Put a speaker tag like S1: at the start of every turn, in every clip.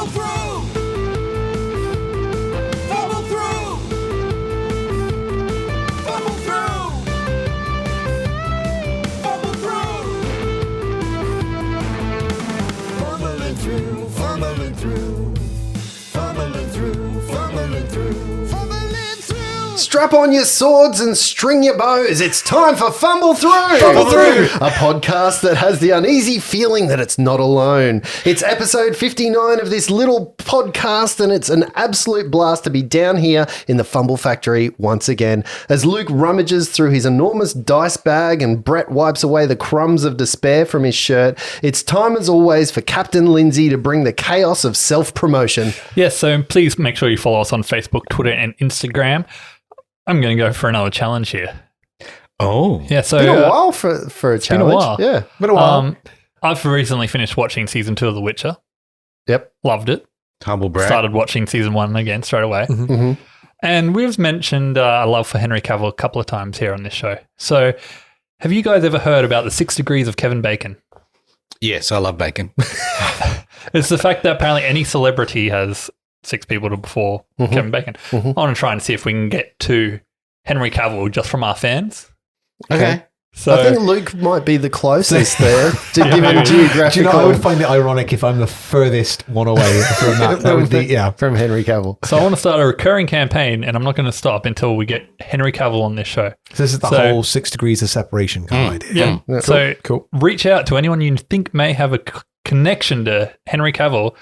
S1: Fumble through! Fumble through! Fumble through! Fumble through! Fumbling through, fumbling through. Fumbling through, fumbling through. Fumbling through!
S2: Strap on your swords and string your bows. It's time for Fumble Through.
S1: Fumble Through!
S2: A podcast that has the uneasy feeling that it's not alone. It's episode 59 of this little podcast, and it's an absolute blast to be down here in the Fumble Factory once again. As Luke rummages through his enormous dice bag and Brett wipes away the crumbs of despair from his shirt, it's time as always for Captain Lindsay to bring the chaos of self-promotion.
S3: Yes, so please make sure you follow us on Facebook, Twitter, and Instagram. I'm going to go for another challenge here.
S4: Oh.
S3: Yeah, so
S2: Been a while for a challenge.
S3: been a while.
S2: Yeah, been a while.
S3: I've recently finished watching season 2 of The Witcher.
S2: Yep.
S3: Loved it.
S4: Humble brag.
S3: Started watching season 1 again straight away.
S2: Mm-hmm.
S3: And we've mentioned a love for Henry Cavill a couple of times here on this show. So have you guys ever heard about the 6 degrees of Kevin Bacon?
S4: Yes, I love bacon.
S3: It's the fact that apparently any celebrity has 6 people to before Kevin Bacon. I want to try and see if we can get to Henry Cavill just from our fans.
S4: Okay.
S3: So
S2: I think Luke might be the closest there to given
S3: maybe.
S2: geographical.
S5: Do you know, I would find it ironic if I'm the furthest one away from that. That would be, yeah.
S2: from Henry Cavill.
S3: So I want to start a recurring campaign, and I'm not going to stop until we get Henry Cavill on this show.
S5: So this is the whole 6 degrees of separation kind of idea.
S3: Yeah. So
S5: Cool.
S3: reach out to anyone you think may have a connection to Henry Cavill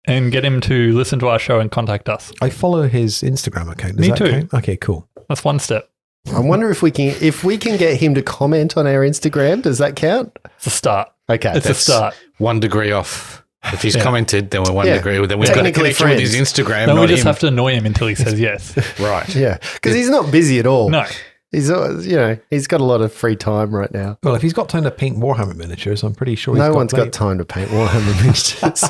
S3: and get him to listen to our show and contact us.
S5: I follow his Instagram account. Does
S3: Me
S5: that
S3: too.
S5: count? Okay, cool.
S3: That's one step.
S2: I wonder if we can get him to comment on our Instagram. Does that count?
S3: It's a start.
S2: Okay,
S3: It's a start.
S4: 1 degree off. If he's commented, then we're 1
S2: Yeah.
S4: degree. Then we've got a
S2: Technically
S4: connection with his
S2: friends.
S4: Instagram.
S3: Then we
S4: not
S3: just
S4: him.
S3: have to annoy him until he says yes.
S4: Right.
S2: Yeah, because he's not busy at all.
S3: No.
S2: He's he's got a lot of free time right now.
S5: Well, if he's got time to paint Warhammer miniatures, I'm pretty sure
S2: No one's got time to paint Warhammer miniatures.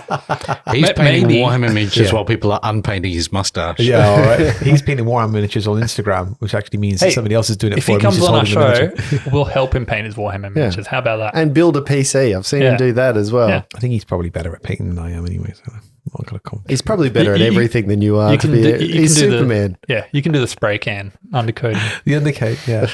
S4: He's painting
S3: Maybe.
S4: Warhammer miniatures while people are unpainting his mustache.
S5: Yeah, all right. He's painting Warhammer miniatures on Instagram, which actually means that somebody else is doing it
S3: If
S5: for
S3: he
S5: him.
S3: comes
S5: He's just
S3: on our
S5: holding the
S3: show,
S5: miniature.
S3: we'll help him paint his Warhammer miniatures. How about that?
S2: And build a PC. I've seen him
S3: Yeah.
S2: do that as well.
S3: Yeah.
S5: I think he's probably better at painting than I am anyway, so I'm not going to comment.
S2: He's probably better at
S3: You-
S2: everything than you are.
S3: you can do- you
S2: He's
S3: can do the-
S2: Superman.
S3: You can do the spray can undercoating
S5: The undercoat, yeah.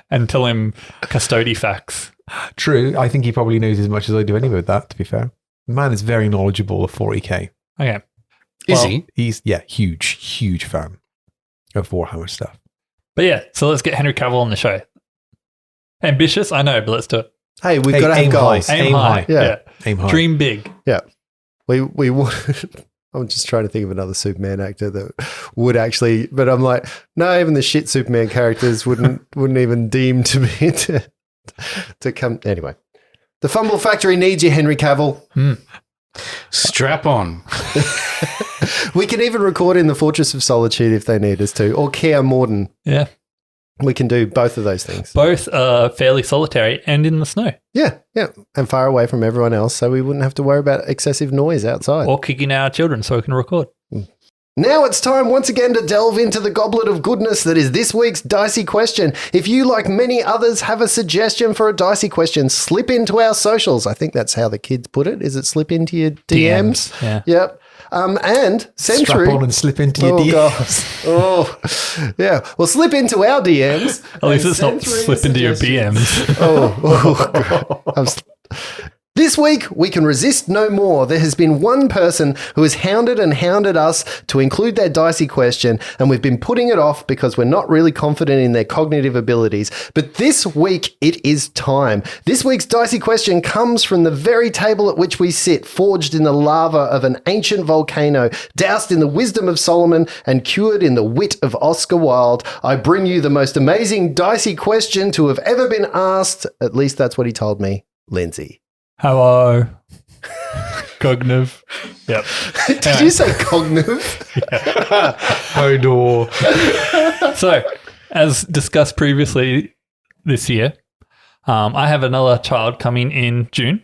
S3: and tell him custody facts.
S5: True. I think he probably knows as much as I do anyway with that, to be fair. The man is very knowledgeable of 40k.
S3: Okay.
S4: Is
S3: Well,
S4: he?
S5: He's, huge fan of Warhammer stuff.
S3: But yeah, so let's get Henry Cavill on the show. Ambitious, I know, but let's do it.
S2: Hey, we've got to have
S5: aim
S2: goals.
S5: high.
S3: Aim
S5: Aim
S3: high.
S5: high.
S2: Yeah.
S5: Aim high.
S3: Dream big.
S2: Yeah. We I'm just trying to think of another Superman actor that would actually, but I'm like, no, even the shit Superman characters wouldn't even deem to be to come. Anyway, the Fumble Factory needs you, Henry Cavill.
S4: Strap on.
S2: We can even record in the Fortress of Solitude if they need us to, or Kaer Morden.
S3: Yeah.
S2: We can do both of those things.
S3: Both are fairly solitary and in the snow.
S2: Yeah, and far away from everyone else, so we wouldn't have to worry about excessive noise outside.
S3: Or kicking our children so we can record.
S2: Now it's time once again to delve into the goblet of goodness that is this week's dicey question. If you, like many others, have a suggestion for a dicey question, slip into our socials. I think that's how the kids put it. Is it slip into your DMs?
S3: Yeah.
S2: Yep. And Century.
S5: Strap on and slip into your
S2: Oh,
S5: DMs.
S2: God. Yeah. Well, slip into our DMs.
S3: At least
S2: and
S3: it's not
S2: Century
S3: slip into your
S2: suggestions.
S3: BMs.
S2: Oh, God. This week, we can resist no more. There has been one person who has hounded us to include their dicey question, and we've been putting it off because we're not really confident in their cognitive abilities. But this week, it is time. This week's dicey question comes from the very table at which we sit, forged in the lava of an ancient volcano, doused in the wisdom of Solomon, and cured in the wit of Oscar Wilde. I bring you the most amazing dicey question to have ever been asked. At least that's what he told me. Lindsay.
S3: Hello. Cognitive. Yep.
S2: Did you say cognitive?
S5: Oh, no.
S3: So, as discussed previously this year, I have another child coming in June.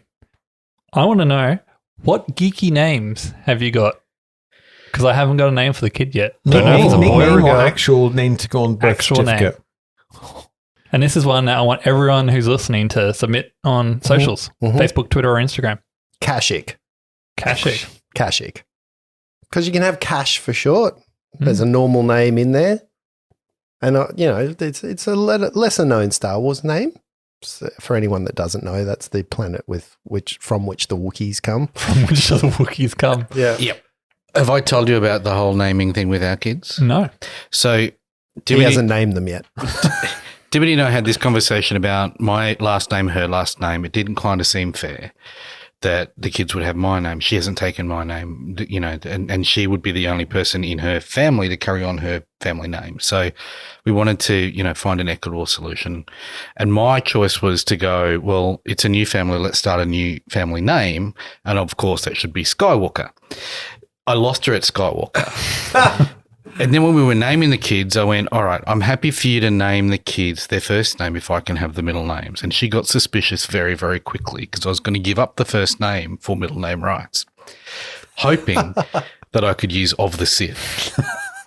S3: I want to know, what geeky names have you got? Because I haven't got a name for the kid yet. Don't know if it's a boy or a
S5: Nickname or
S3: girl.
S5: actual name to go on birth
S3: Actual name.
S5: certificate?
S3: And this is one that I want everyone who's listening to submit on socials, Facebook, Twitter, or Instagram.
S2: Kashik.
S3: Kashik.
S2: Kashik. because you can have Cash for short. There's a normal name in there. And, it's a lesser known Star Wars name. So for anyone that doesn't know, that's the planet from which the Wookiees come.
S3: From which the Wookiees come.
S2: Yeah.
S4: Yep. Have I told you about the whole naming thing with our kids?
S3: No.
S4: So,
S2: He hasn't named them yet.
S4: Dimity and I had this conversation about my last name, her last name. It didn't kind of seem fair that the kids would have my name. She hasn't taken my name, and she would be the only person in her family to carry on her family name. So we wanted to, find an equitable solution. And my choice was to go, well, it's a new family. Let's start a new family name. And of course, that should be Skywalker. I lost her at Skywalker. And then when we were naming the kids, I went, all right, I'm happy for you to name the kids their first name if I can have the middle names. And she got suspicious very, very quickly because I was going to give up the first name for middle name rights, hoping that I could use Of the Sith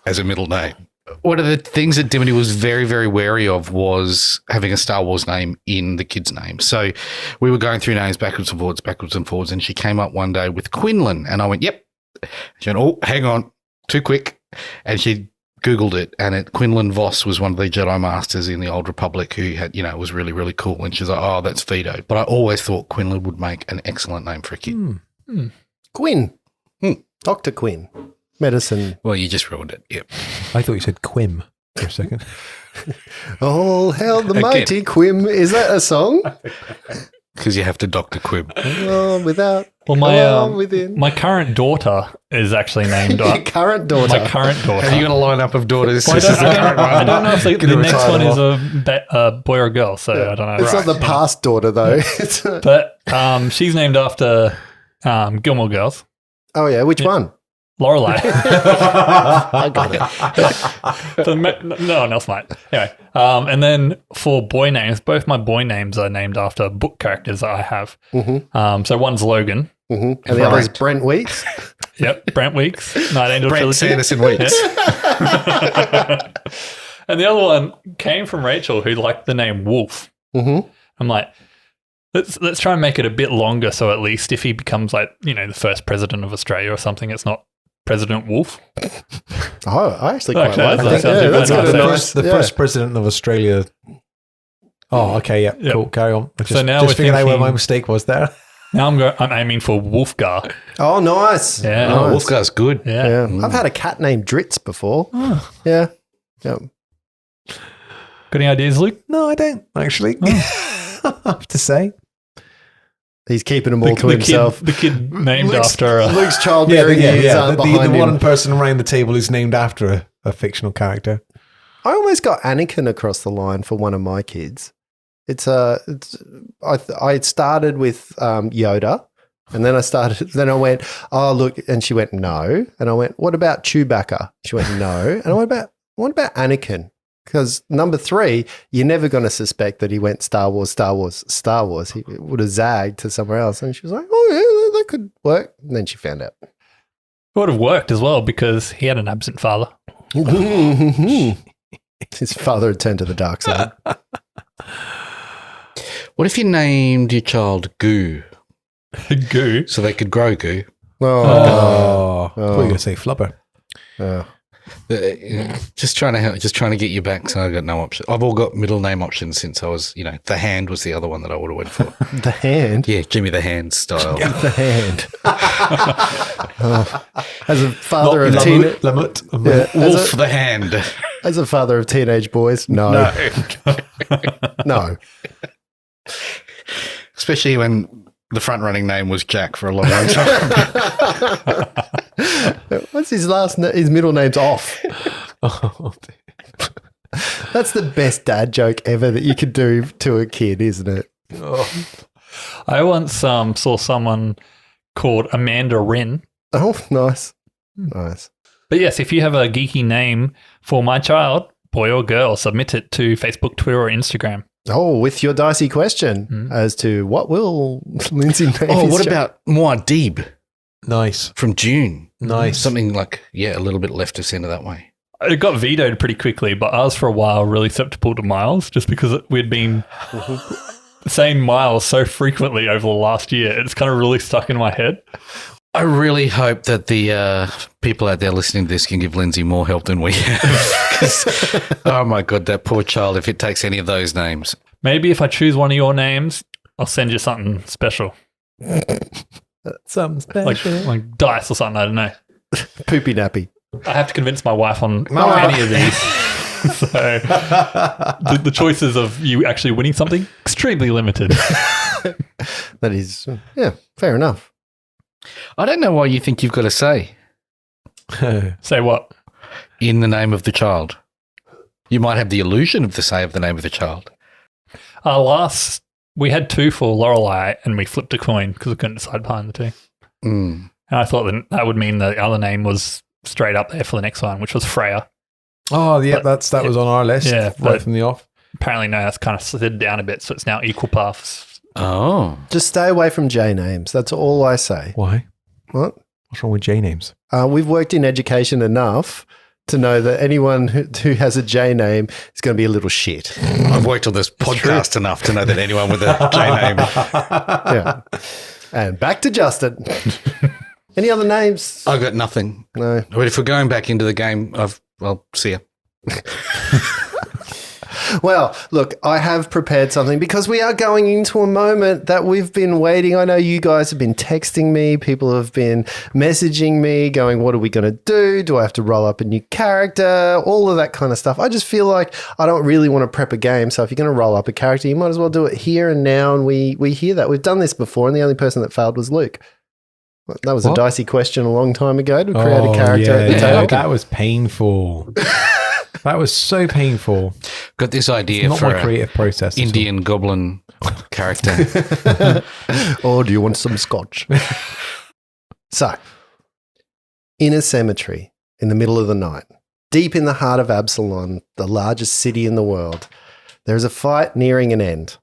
S4: as a middle name. One of the things that Dimity was very, very wary of was having a Star Wars name in the kid's name. So we were going through names backwards and forwards, and she came up one day with Quinlan. And I went, yep. She went, oh, hang on, too quick. And she Googled it, and Quinlan Voss was one of the Jedi Masters in the Old Republic who had, was really, really cool. And she's like, oh, that's vetoed. But I always thought Quinlan would make an excellent name for a kid.
S2: Quinn. Dr. Quinn. Medicine.
S4: Well, you just ruined it. Yep.
S5: I thought you said Quim for a second.
S2: All hail the mighty Quim. Is that a song?
S4: Because you have to Dr. Quib.
S2: Oh, without.
S3: Well,
S2: within.
S3: my current daughter is actually named
S2: Your current daughter.
S3: My current daughter.
S4: Have you got a lineup of daughters?
S3: Well,
S4: This is the current one.
S3: I don't know if the
S5: Gonna
S3: next
S5: retire
S3: one
S5: them
S3: is a boy or a girl, so I don't know.
S2: It's not the past daughter, though.
S3: But she's named after Gilmore Girls.
S2: Oh, yeah. Which one?
S3: Lorelai.
S2: I got it.
S3: No one else might. Anyway, and then for boy names, both my boy names are named after book characters that I have. So one's Logan.
S2: And the other is Brent Weeks.
S3: Yep, Brent Weeks, Night Angel
S4: Brent
S3: Trilogy.
S4: Sanderson Weeks.
S3: And the other one came from Rachel, who liked the name Wolf. I'm like, let's try and make it a bit longer, so at least if he becomes the first president of Australia or something, it's not President Wolf.
S2: Oh, I actually quite
S3: Okay,
S2: like
S3: that
S2: that.
S3: sounds
S2: Yeah,
S3: good.
S2: that's got a
S3: The
S2: nice.
S5: The first president of Australia. Oh, okay, yeah,
S3: Yep.
S5: cool. Carry on. I
S3: So now we're
S5: just figured out where my
S3: thinking-
S5: mistake was there.
S3: Now I'm aiming for Wolfgar.
S2: Oh, nice.
S3: Yeah.
S4: Oh,
S2: Nice.
S4: Wolfgar's good.
S3: Yeah.
S2: Yeah. I've had a cat named Dritz before. Yeah. Yep.
S3: Got any ideas, Luke?
S5: No, I don't actually. I have to say.
S2: He's keeping them all to himself.
S3: The kid named
S2: Luke's-
S3: after.
S2: Luke's childbearing years aren't
S5: The
S2: behind
S5: one
S2: him.
S5: person around the table is named after a fictional character.
S2: I almost got Anakin across the line for one of my kids. I started with Yoda, and then I went, oh look, and she went no, and I went, what about Chewbacca? She went no, and I went, what about Anakin? Because number 3, you're never going to suspect that he went Star Wars. He would have zagged to somewhere else, and she was like, oh yeah, that could work. And then she found out.
S3: It would have worked as well because he had an absent father.
S2: His father had turned to the dark side.
S4: What if you named your child Goo
S3: Goo.
S4: so they could grow goo?
S2: Oh,
S5: I thought you were going to say flubber.
S2: oh.
S4: Just trying to get you back. So I got no option. I've all got middle name options since I was, the Hand was the other one that I would have went for.
S2: The Hand.
S4: Yeah, Jimmy the Hand style.
S2: The Hand. Oh. As a father of
S4: Wolf the Hand.
S2: as a father of teenage boys, no. No.
S4: Especially when the front running name was Jack for a long time.
S2: What's his his middle name's Off.
S5: Oh,
S2: That's the best dad joke ever that you could do to a kid, isn't it?
S3: I once saw someone called Amanda Wren.
S2: Oh, nice. Nice.
S3: But yes, if you have a geeky name for my child, boy or girl, submit it to Facebook, Twitter, or Instagram.
S2: Oh, with your dicey question as to what will Lindsay name
S4: Oh,
S2: his
S4: what
S2: child?
S4: about Muad'Dib
S5: nice.
S4: from June?
S5: Nice.
S4: Something like, a little bit left of centre that way.
S3: It got vetoed pretty quickly, but I was for a while really susceptible to Miles just because we'd been saying Miles so frequently over the last year. It's kind of really stuck in my head.
S4: I really hope that the people out there listening to this can give Lindsay more help than we have. 'Cause, oh my God, that poor child, if it takes any of those names.
S3: Maybe if I choose one of your names, I'll send you something special.
S5: Something special.
S3: Like dice or something, I don't know.
S2: Poopy nappy.
S3: I have to convince my wife on any of these. So the choices of you actually winning something, extremely limited.
S2: That is, yeah, fair enough.
S4: I don't know why you think you've got to say
S3: Say what?
S4: in the name of the child. You might have the illusion of the say of the name of the child.
S3: We had 2 for Lorelei and we flipped a coin because we couldn't decide behind the 2.
S4: Mm.
S3: And I thought that would mean the other name was straight up there for the next one, which was Freya.
S5: Oh, yeah,
S3: But-
S5: that was on our list
S3: Yeah,
S5: right
S3: but-
S5: from the off.
S3: Apparently, no, that's kind of slid down a bit, so it's now equal paths.
S4: Oh.
S2: Just stay away from J names. That's all I say.
S5: Why?
S2: What?
S5: What's wrong with J names?
S2: We've worked in education enough to know that anyone who has a J name is going to be a little shit.
S4: I've worked on this podcast enough to know that anyone with a J name.
S2: Yeah. And back to Justin. Any other names?
S4: I've got nothing.
S2: No.
S4: But if we're going back into the game, I'll see ya.
S2: Well, look, I have prepared something because we are going into a moment that we've been waiting. I know you guys have been texting me. People have been messaging me going, what are we going to do? Do I have to roll up a new character? All of that kind of stuff. I just feel like I don't really want to prep a game. So if you're going to roll up a character, you might as well do it here and now. And we hear that. We've done this before. And the only person that failed was Luke. That was a
S5: What?
S2: dicey question a long time ago to create a character at the
S5: yeah,
S2: table.
S5: that was painful. That was so painful.
S4: Got this idea
S5: Not
S4: for
S5: my creative process. at all.
S4: Indian goblin character.
S2: Or do you want some scotch? So, in a cemetery in the middle of the night, deep in the heart of Absalom, the largest city in the world, there is a fight nearing an end.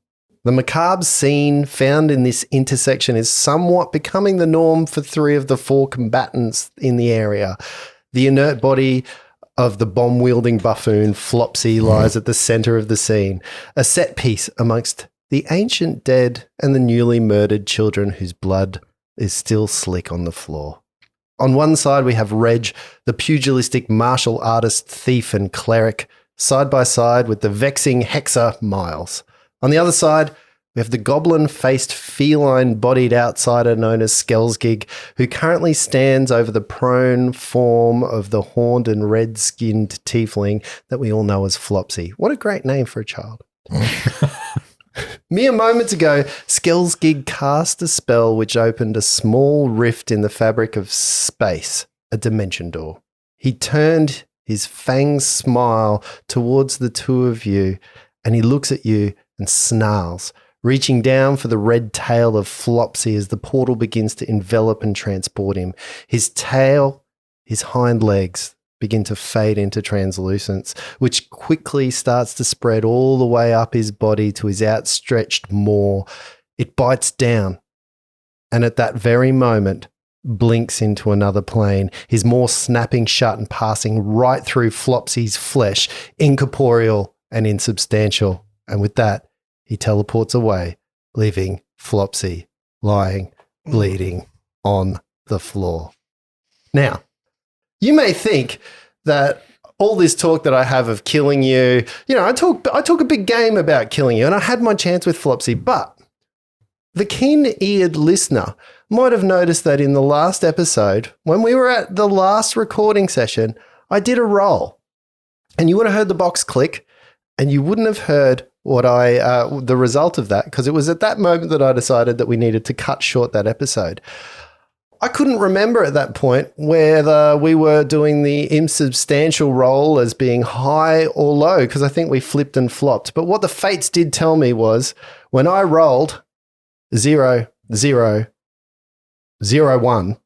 S2: The macabre scene found in this intersection is somewhat becoming the norm for 3 of the 4 combatants in the area. The inert body of the bomb-wielding buffoon Flopsy lies at the center of the scene, a set piece amongst the ancient dead and the newly murdered children whose blood is still slick on the floor. On one side, we have Reg, the pugilistic martial artist, thief, and cleric, side by side with the vexing hexer Miles. On the other side, we have the goblin-faced, feline-bodied outsider known as Skelsgig, who currently stands over the prone form of the horned and red-skinned tiefling that we all know as Flopsy. What a great name for a child. Mere moments ago, Skelsgig cast a spell which opened a small rift in the fabric of space, a dimension door. He turned his fanged smile towards the 2 of you, and he looks at you and snarls, reaching down for the red tail of Flopsy as the portal begins to envelop and transport him. His tail, his hind legs begin to fade into translucence, which quickly starts to spread all the way up his body to his outstretched maw. It bites down, and at that very moment, blinks into another plane, his maw snapping shut and passing right through Flopsy's flesh, incorporeal and insubstantial. And with that, he teleports away, leaving Flopsy lying, bleeding on the floor. Now, you may think that all this talk that I have of killing you, I talk a big game about killing you, and I had my chance with Flopsy, but the keen-eared listener might have noticed that in the last episode, when we were at the last recording session, I did a roll, and you would have heard the box click, and you wouldn't have heard the result of that, because it was at that moment that I decided that we needed to cut short that episode. I couldn't remember at that point whether we were doing the insubstantial roll as being high or low, because I think we flipped and flopped. But what the fates did tell me was when I rolled 0, 0, 0, 1,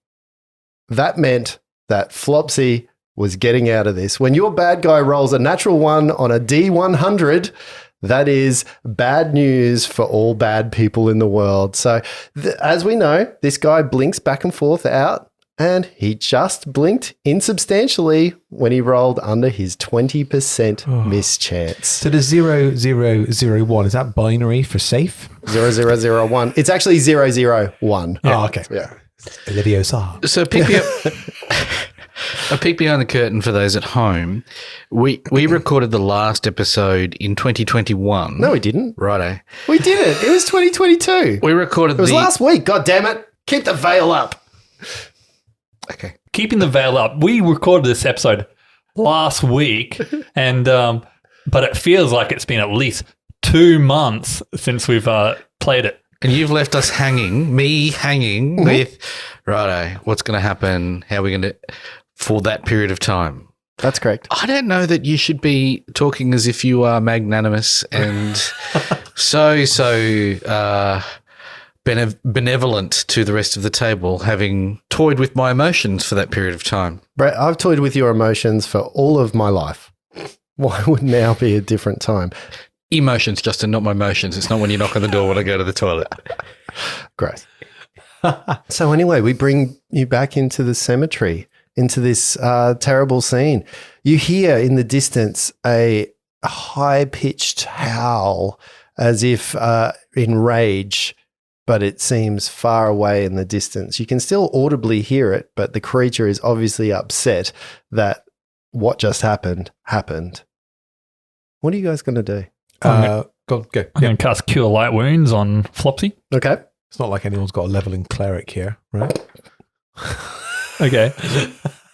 S2: that meant that Flopsy was getting out of this. When your bad guy rolls a natural 1 on a D100, that is bad news for all bad people in the world. So as we know, this guy blinks back and forth out, and he just blinked insubstantially when he rolled under his 20% mischance.
S5: So the 0001, is that binary for safe?
S2: 0001. It's actually 001.
S5: Oh, okay.
S2: Yeah.
S5: Leviosa.
S4: So a peek behind the curtain for those at home. We recorded the last episode in 2021.
S2: No, we didn't.
S4: Righto.
S2: We did it. It was 2022.
S4: We recorded
S2: It was last week. God damn it. Keep the veil up.
S4: Okay.
S3: Keeping the veil up. We recorded this episode last week, and but it feels like it's been at least 2 months since we've played it.
S4: And you've left us hanging, with, righto, what's going to happen? How are we going to, for that period of time?
S2: That's correct.
S4: I don't know that you should be talking as if you are magnanimous and so benevolent to the rest of the table, having toyed with my emotions for that period of time.
S2: Brett, I've toyed with your emotions for all of my life. Why would now be a different time?
S4: Emotions, Justin, not my motions. It's not when you knock on the door when I go to the toilet.
S2: Gross. So anyway, we bring you back into the cemetery, into this terrible scene. You hear in the distance a high-pitched howl as if in rage, but it seems far away in the distance. You can still audibly hear it, but the creature is obviously upset that what just happened. What are you guys going to do?
S5: Go.
S3: I'm going to cast Cure Light Wounds on Flopsy.
S2: Okay.
S5: It's not like anyone's got a leveling cleric here, right?
S3: Okay.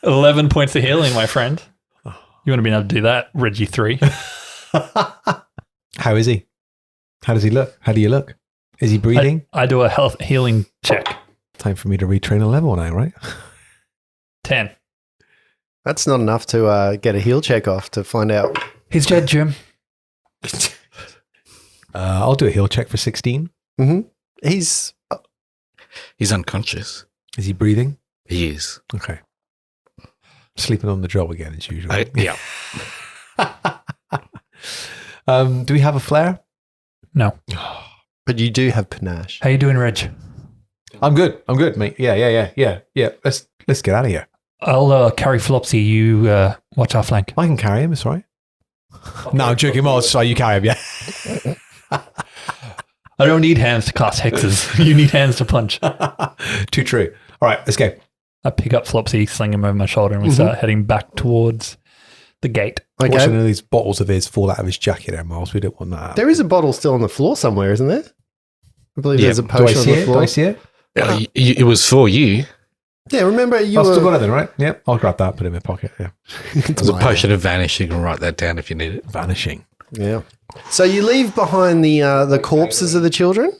S3: 11 points of healing, my friend. You want to be able to do that, Reggie 3.
S5: How is he? How does he look? How do you look? Is he breathing?
S3: I do a health healing check.
S5: Time for me to retrain a level now, right?
S3: 10.
S2: That's not enough to get a heal check off to find out.
S3: He's dead, Jim.
S5: I'll do a heal check for 16.
S2: Mm-hmm. He's
S4: unconscious.
S5: Is he breathing?
S4: He is.
S5: Okay. Sleeping on the job again as usual.
S4: Yeah.
S5: Do we have a flare?
S3: No.
S2: But you do have panache.
S3: How you doing, Reg?
S5: I'm good, mate. Yeah. Let's get out of here.
S3: I'll carry Flopsy. You watch our flank.
S5: I can carry him. It's all right. No, I'm joking. Well, so you carry him, yeah.
S3: I don't need hands to cast hexes. You need hands to punch.
S5: Too true. All right, let's go.
S3: I pick up Flopsy, sling him over my shoulder, and we start heading back towards the gate.
S5: Watching
S2: Okay.
S5: one of these bottles of his fall out of his jacket there, Miles. We don't want that.
S2: There is a bottle still on the floor somewhere, isn't there? I believe there's a
S5: Do I
S2: potion on
S5: see
S2: the
S5: it?
S2: floor.
S5: Do I see it?
S4: It was for you.
S2: Yeah, remember you
S5: I've still got
S2: were...
S5: it then, right? Yep. I'll grab that, put it in my pocket. Yeah.
S4: There's a potion of vanish. You can write that down if you need it.
S5: Vanishing.
S2: Yeah. So you leave behind the corpses of the children?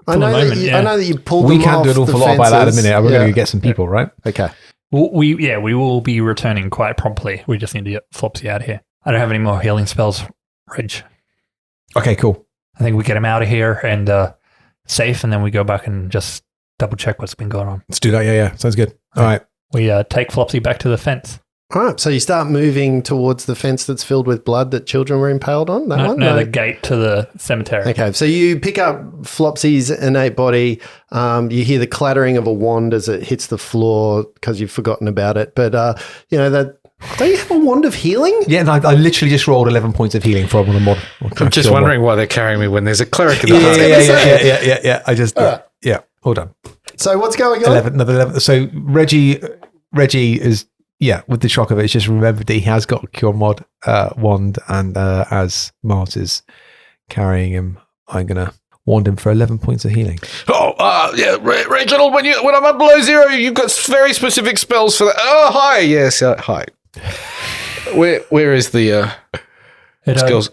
S2: I
S3: For the
S2: know,
S3: moment, yeah.
S2: I know that you pulled
S5: We
S2: them
S5: can't
S2: off
S5: do an awful
S2: the
S5: lot about that in a
S2: fences.
S5: minute. We're
S2: Yeah.
S5: going to get some people, right?
S2: Okay.
S3: We will be returning quite promptly. We just need to get Flopsy out of here. I don't have any more healing spells, Reg.
S5: Okay, cool.
S3: I think we get him out of here and safe, and then we go back and just double check what's been going on.
S5: Let's do that. Yeah. Sounds good. All right.
S3: We take Flopsy back to the fence.
S2: All right. So you start moving towards the fence that's filled with blood that children were impaled on? That one?
S3: No, the gate to the cemetery.
S2: Okay, so you pick up Flopsy's innate body. You hear the clattering of a wand as it hits the floor because you've forgotten about it. But, that don't you have a wand of healing?
S5: Yeah, and I literally just rolled 11 points of healing from a mod.
S4: I'm just wondering why they're carrying me when there's a cleric in the house.
S5: Yeah. I just, yeah. Hold on.
S2: So what's going on?
S5: 11. So Reggie is, with the shock of it, it's just remembered that he has got a cure mod wand, and as Miles is carrying him, I'm going to wand him for 11 points of healing.
S4: Reginald, when I'm at below 0, you've got very specific spells for that. Oh, hi. Yes, hi. Where is the skills?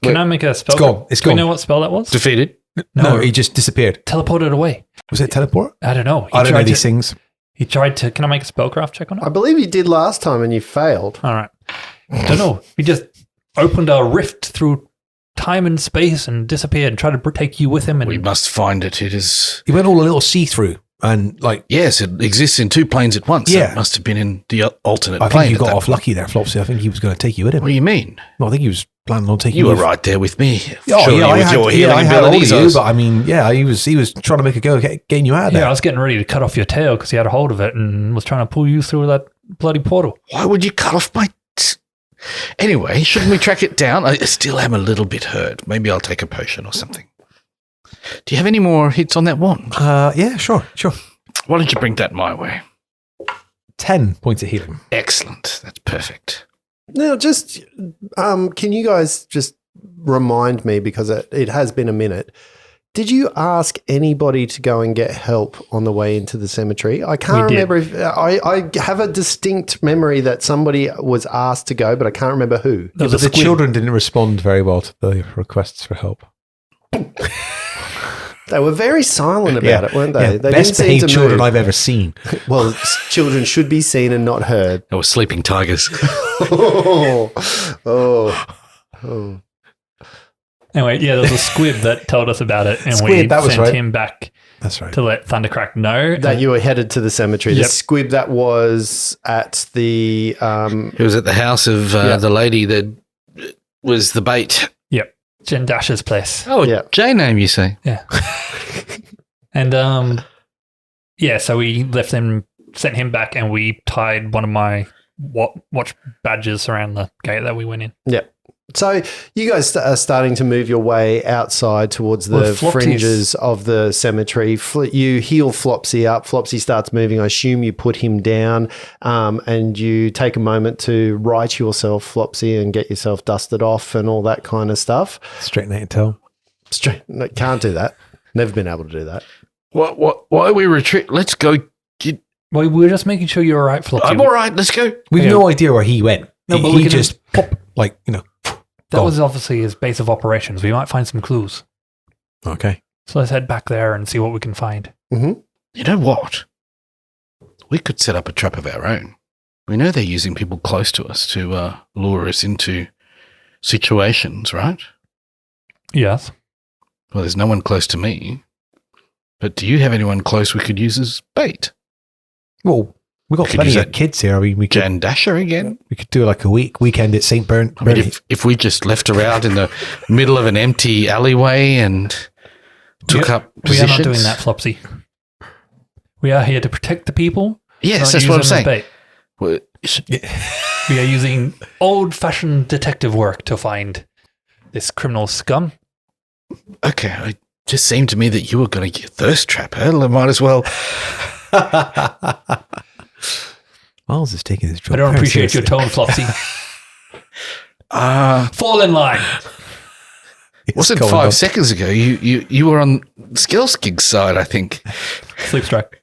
S3: Can I make a spell?
S5: It's gone. It's
S3: Do we
S5: gone.
S3: know what spell that was?
S4: Defeated.
S5: No, he just disappeared.
S3: Teleported away.
S5: Was it teleport?
S3: I don't know.
S5: I don't know these things.
S3: He tried to. Can I make a spellcraft check on it?
S2: I believe you did last time and you failed.
S3: All right. Don't know. He just opened a rift through time and space and disappeared and tried to take you with him. And
S4: We must find it. It is.
S5: He went all a little see-through and
S4: Yes, it exists in 2 planes at once.
S5: Yeah.
S4: It must have been in the alternate
S5: I
S4: plane.
S5: think you
S4: at
S5: got
S4: that
S5: off
S4: point.
S5: lucky there, Flopsy. I think he was going to take you with him.
S4: What do you mean?
S5: No, I think he was planning on taking
S4: You
S5: you
S4: were
S5: with
S4: right there with me.
S5: Oh,
S4: Surely
S5: yeah,
S4: with your healing
S5: I had all of
S4: abilities.
S5: you, but I mean, he was trying to make a go at getting you out of
S3: yeah,
S5: there.
S3: I was getting ready to cut off your tail because he had a hold of it and was trying to pull you through that bloody portal.
S4: Why would you cut off my... Anyway, shouldn't we track it down? I still am a little bit hurt. Maybe I'll take a potion or something. Do you have any more hits on that wand?
S5: Yeah, sure.
S4: Why don't you bring that my way?
S5: 10 points of healing.
S4: Excellent. That's perfect.
S2: Now, just can you guys just remind me, because it has been a minute, did you ask anybody to go and get help on the way into the cemetery? I can't
S3: We did.
S2: remember if I have a distinct memory that somebody was asked to go, but I can't remember who.
S3: There was
S5: But
S3: a
S5: the
S3: squid.
S5: children didn't respond very well to the requests for help.
S2: They were very silent about it, weren't they?
S5: Yeah,
S2: They
S5: best
S2: seem
S5: behaved
S2: to
S5: children
S2: move.
S5: I've ever seen.
S2: Well, children should be seen and not heard.
S4: They were sleeping tigers.
S2: Oh.
S3: Anyway, yeah, there was a squib that told us about it, and we
S5: Squib, that was
S3: sent
S5: right.
S3: him back
S5: That's right.
S3: to let Thundercrack know.
S2: That you were headed to the cemetery. The
S3: Yep.
S2: squib that was at the
S4: It was at the house of the lady that was the bait.
S3: Yep, Jen Dash's place.
S4: Oh,
S2: Yeah.
S4: J name, you say?
S3: Yeah. And so we left him, sent him back, and we tied one of my watch badges around the gate that we went in.
S2: Yeah. So you guys are starting to move your way outside towards the
S3: Well, Flopsy's-
S2: fringes of the cemetery. You heal Flopsy up. Flopsy starts moving. I assume you put him down, and you take a moment to right yourself, Flopsy, and get yourself dusted off and all that kind of stuff.
S5: Straighten out your tail.
S2: No, can't do that. Never been able to do that.
S4: Why we retreat? Let's go.
S3: Well, we were just making sure you were all right, Flopsy.
S4: I'm all right. Let's go.
S5: We've
S3: Okay.
S5: no idea where he went.
S3: No, but
S5: he
S3: we can-
S5: just pop, like,
S3: That
S5: gone.
S3: was obviously his base of operations. We might find some clues.
S5: Okay.
S3: So let's head back there and see what we can find.
S2: Mm-hmm.
S4: You know what? We could set up a trap of our own. We know they're using people close to us to lure us into situations, right?
S3: Yes.
S4: Well, there's no one close to me. But do you have anyone close we could use as bait?
S5: Well, we've got
S4: Could
S5: plenty
S4: use
S5: of
S4: that
S5: kids here. I mean, we could
S4: Jan Dasher again?
S5: do like a weekend at St.
S4: I mean,
S5: Bernie.
S4: if we just left her out in the middle of an empty alleyway and took up
S3: We are
S4: positions.
S3: not doing that, Flopsy. We are here to protect the people.
S4: Yes,
S3: not
S4: that's
S3: use
S4: what I'm
S3: them as
S4: saying.
S3: bait.
S4: Well,
S3: We are using old-fashioned detective work to find this criminal scum.
S4: okay, it just seemed to me that you were going to thirst trap her. I might as well.
S5: Miles is taking his job.
S3: I don't
S5: very
S3: appreciate your
S5: seriously.
S3: tone, Flopsy. Fall in line.
S4: Wasn't
S5: Going
S4: 5
S5: on.
S4: seconds ago. You were on Skillskig's side, I think.
S3: Sleep strike.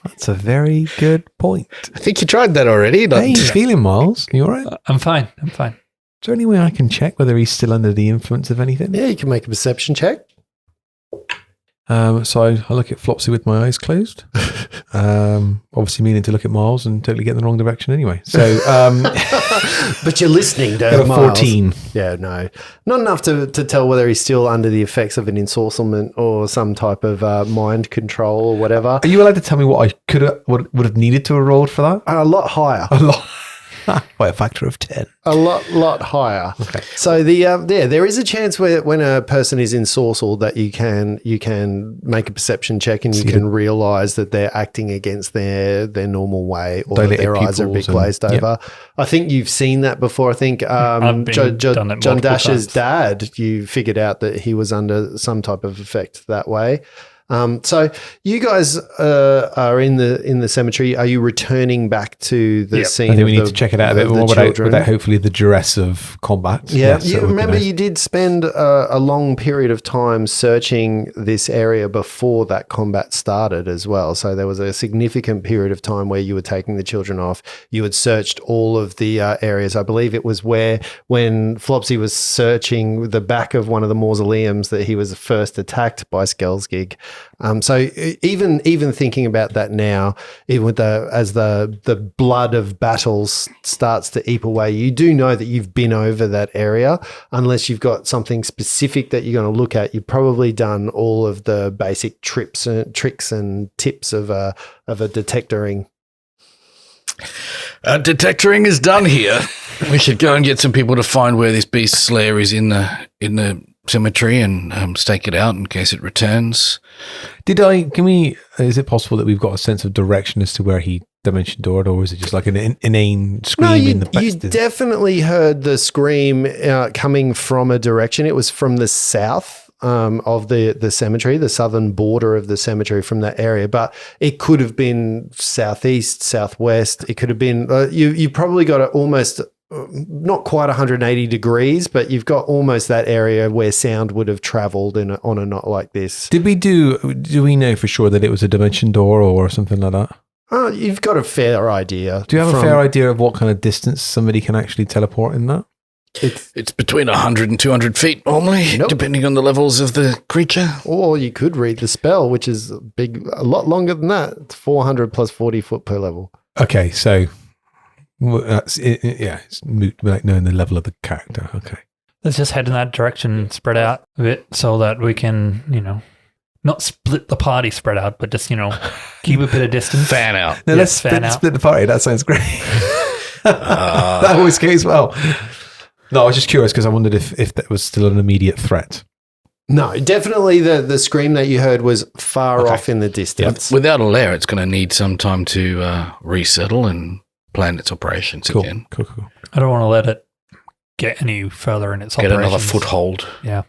S5: That's a very good point.
S4: I think you tried that already.
S5: How you feeling, Miles? You all right? Is
S3: I'm fine. I'm fine.
S5: there any way I can check whether he's still under the influence of anything?
S2: Yeah, you can make a perception check.
S5: So I look at Flopsy with my eyes closed. Obviously meaning to look at Miles and totally get in the wrong direction anyway. So
S2: But you're listening,
S5: got
S2: to
S5: a
S2: Miles.
S5: 14.
S2: Yeah, no. Not enough to tell whether he's still under the effects of an ensorcelment or some type of mind control or whatever.
S5: Are you allowed to tell me what I could have, would have needed to have rolled for that?
S2: A lot higher.
S5: A lot. By a factor of 10.
S2: A lot higher.
S5: Okay.
S2: So there is a chance where when a person is ensorcelled that you can make a perception check and you
S5: See
S2: can realise that they're acting against their normal way or that
S5: Dilated
S2: their eyes are a bit
S5: pupils and-
S2: glazed
S5: yep.
S2: over. I think you've seen that before. I think
S3: I've been done it
S2: John
S3: multiple
S2: Dash's
S3: times.
S2: dad, you figured out that he was under some type of effect that way. So you guys are in the cemetery. Are you returning back to the
S3: Yep.
S2: scene?
S5: I think we
S2: of
S5: need
S2: the-
S5: to check it out a bit
S2: of the
S5: more
S2: children?
S5: without hopefully the duress of combat.
S2: Yeah,
S5: Yes,
S2: you
S5: that would be
S2: remember
S5: nice.
S2: you did spend a long period of time searching this area before that combat started as well. So there was a significant period of time where you were taking the children off. You had searched all of the areas. I believe it was when Flopsy was searching the back of one of the mausoleums that he was first attacked by Skellsgig. So even thinking about that now, even with as the blood of battles starts to eep away, you do know that you've been over that area. Unless you've got something specific that you're going to look at, you've probably done all of the basic tricks and tips of a detectoring.
S4: Detectoring is done here. We should go and get some people to find where this beast's lair is in the cemetery and stake it out in case it returns.
S5: Is it possible that we've got a sense of direction as to where he dimension doored, or is it just like an inane scream
S2: No,
S5: in the
S2: you definitely heard the scream coming from a direction. It was from the south of the cemetery, the southern border of the cemetery from that area. But it could have been southeast, southwest. It could have been you probably got it almost not quite 180 degrees, but you've got almost that area where sound would have traveled on a knot like this.
S5: Do we know for sure that it was a dimension door or something like that?
S2: You've got a fair idea.
S5: Do you have a fair idea of what kind of distance somebody can actually teleport in that?
S4: It's between 100 and 200 feet normally, depending on the levels of the creature.
S2: Or you could read the spell, which is a lot longer than that. It's 400 plus 40 foot per level.
S5: Okay, so that's it's moot without knowing the level of the character. Okay.
S3: Let's just head in that direction and spread out a bit so that we can, not split the party spread out, but just, keep a bit of distance.
S4: Fan out.
S5: No, let's split the party. That sounds great. That always goes well. No, I was just curious because I wondered if that was still an immediate threat.
S2: No, definitely the scream that you heard was far off in the distance.
S4: Without a lair, it's going to need some time to resettle and plan its operations again.
S5: Cool.
S3: I don't want to let it get any further in its
S4: Get
S3: operations.
S4: another foothold.
S3: Yeah.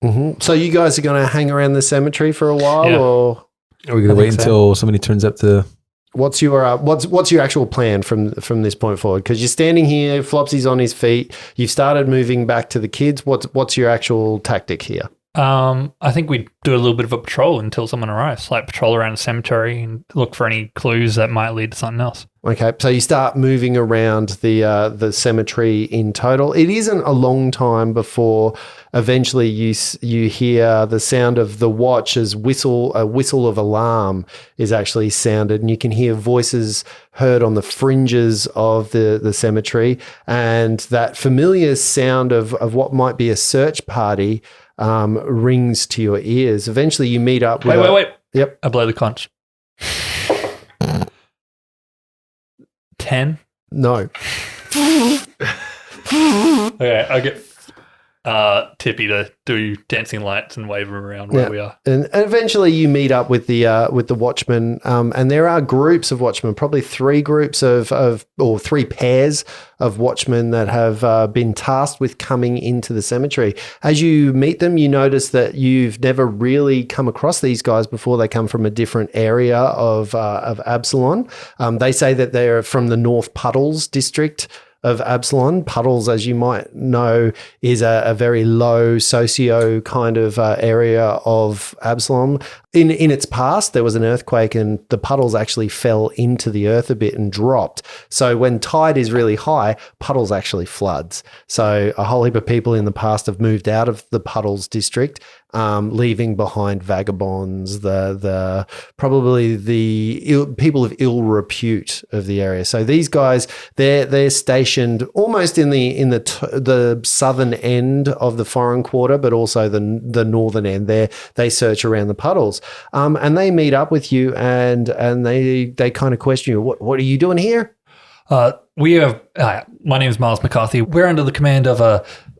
S2: Mm-hmm. So you guys are going to hang around the cemetery for a while,
S3: Yeah.
S2: or
S5: Are we going to wait until somebody turns up to...
S2: what's your actual plan from this point forward? Because you're standing here, Flopsy's on his feet. You've started moving back to the kids. What's your actual tactic here?
S3: I think we do a little bit of a patrol until someone arrives, like patrol around the cemetery and look for any clues that might lead to something else.
S2: Okay, so you start moving around the cemetery in total. It isn't a long time before eventually you hear the sound of the watch as a whistle of alarm is actually sounded, and you can hear voices heard on the fringes of the cemetery, and that familiar sound of what might be a search party rings to your ears. Eventually you meet up with
S3: Wait.
S2: Yep.
S3: I blow the conch. 10.
S2: No.
S3: Okay, I get Tippy to do dancing lights and wave him around where we are.
S2: And eventually you meet up with the watchmen, and there are groups of watchmen, probably three groups or three pairs of watchmen that have been tasked with coming into the cemetery. As you meet them, you notice that you've never really come across these guys before. They come from a different area of Absalon. They say that they're from the North Puddles district of Absalon. Puddles, as you might know, is a very low socio kind of area of Absalon. In its past, there was an earthquake and the puddles actually fell into the earth a bit and dropped. So when tide is really high, Puddles actually floods. So a whole heap of people in the past have moved out of the Puddles district, leaving behind vagabonds, probably the people of ill repute of the area. So these guys, they're stationed almost in the southern end of the foreign quarter, but also the northern end. They search around the puddles, and they meet up with you, and they kind of question you. What are you doing here?
S3: We have. My name is Miles McCarthy. We're under the command of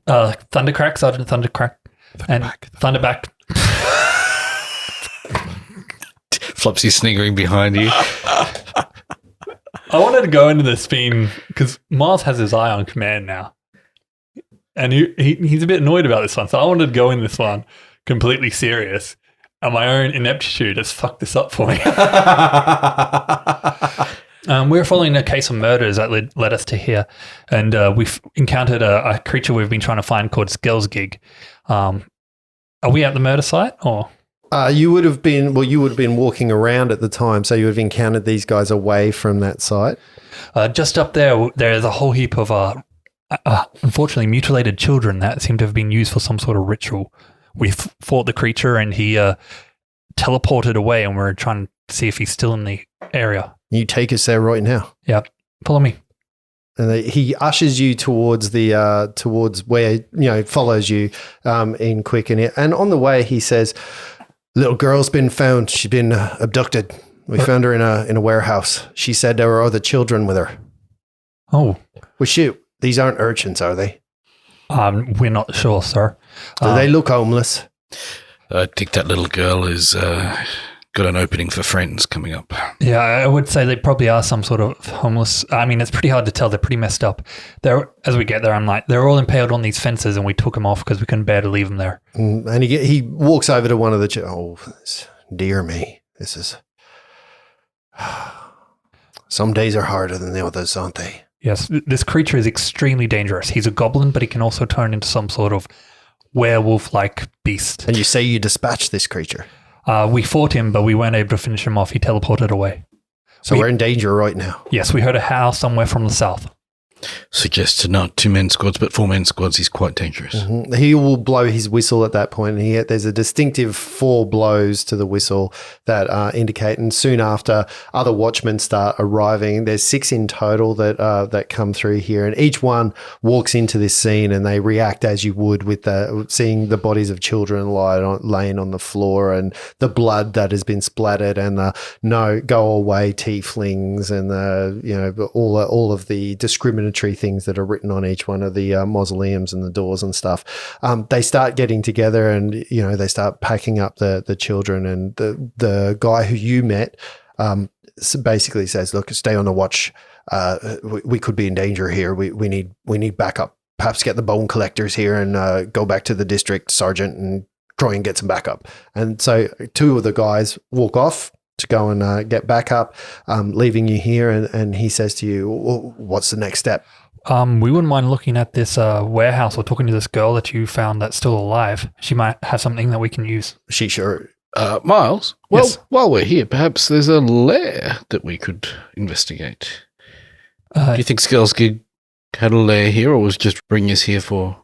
S3: Thundercrack, Sergeant Thundercrack. And Thunderback.
S4: Flopsy sniggering behind you.
S3: I wanted to go into this being because Miles has his eye on command now, and he's a bit annoyed about this one. So I wanted to go in this one completely serious, and my own ineptitude has fucked this up for me. We're following a case of murders that led us to here, and we've encountered a creature we've been trying to find called Skellsgig. Are we at the murder site, or?
S2: You would have been walking around at the time, so you would have encountered these guys away from that site.
S3: Just up there's a whole heap of unfortunately mutilated children that seem to have been used for some sort of ritual. We fought the creature and he teleported away, and we're trying to see if he's still in the area.
S2: You take us there right now.
S3: Yeah, follow me.
S2: And he ushers you towards towards where, follows you in quick. And on the way, he says, "Little girl's been found. She's been abducted. We found her in a warehouse. She said there were other children with her."
S3: Oh.
S2: Well, shoot. These aren't urchins, are they?
S3: We're not sure, sir.
S2: Do they look homeless?
S4: I think that little girl is got an opening for friends coming up.
S3: Yeah, I would say they probably are some sort of homeless. I mean, it's pretty hard to tell. They're pretty messed up. As we get there, I'm like, they're all impaled on these fences, and we took them off because we couldn't bear to leave them there.
S2: And he walks over to one of the dear me, this is some days are harder than the others, aren't they?
S3: Yes, this creature is extremely dangerous. He's a goblin, but he can also turn into some sort of werewolf-like beast.
S2: And you say you dispatched this creature.
S3: We fought him, but we weren't able to finish him off. He teleported away.
S2: So we're in danger right now.
S3: Yes, we heard a howl somewhere from the south.
S4: Suggests not 2-man squads, but 4-man squads is quite dangerous.
S2: Mm-hmm. He will blow his whistle at that point. And there's a distinctive 4 blows to the whistle that indicate. And soon after, other watchmen start arriving. There's 6 in total that come through here, and each one walks into this scene and they react as you would with seeing the bodies of children laying on the floor and the blood that has been splattered and the no go away tieflings and all of the discriminatory things that are written on each one of the mausoleums and the doors and stuff. They start getting together and they start packing up the children, and the guy who you met basically says, look, stay on the watch. We could be in danger here. We need backup. Perhaps get the bone collectors here and go back to the district sergeant and try and get some backup. And so 2 of the guys walk off to go and get backup, leaving you here. And he says to you, what's the next step?
S3: We wouldn't mind looking at this warehouse or talking to this girl that you found that's still alive. She might have something that we can use.
S2: She sure.
S4: Miles,
S3: Yes.
S4: while we're here, perhaps there's a lair that we could investigate. Do you think Skellsgig had a lair here, or was just bringing us here for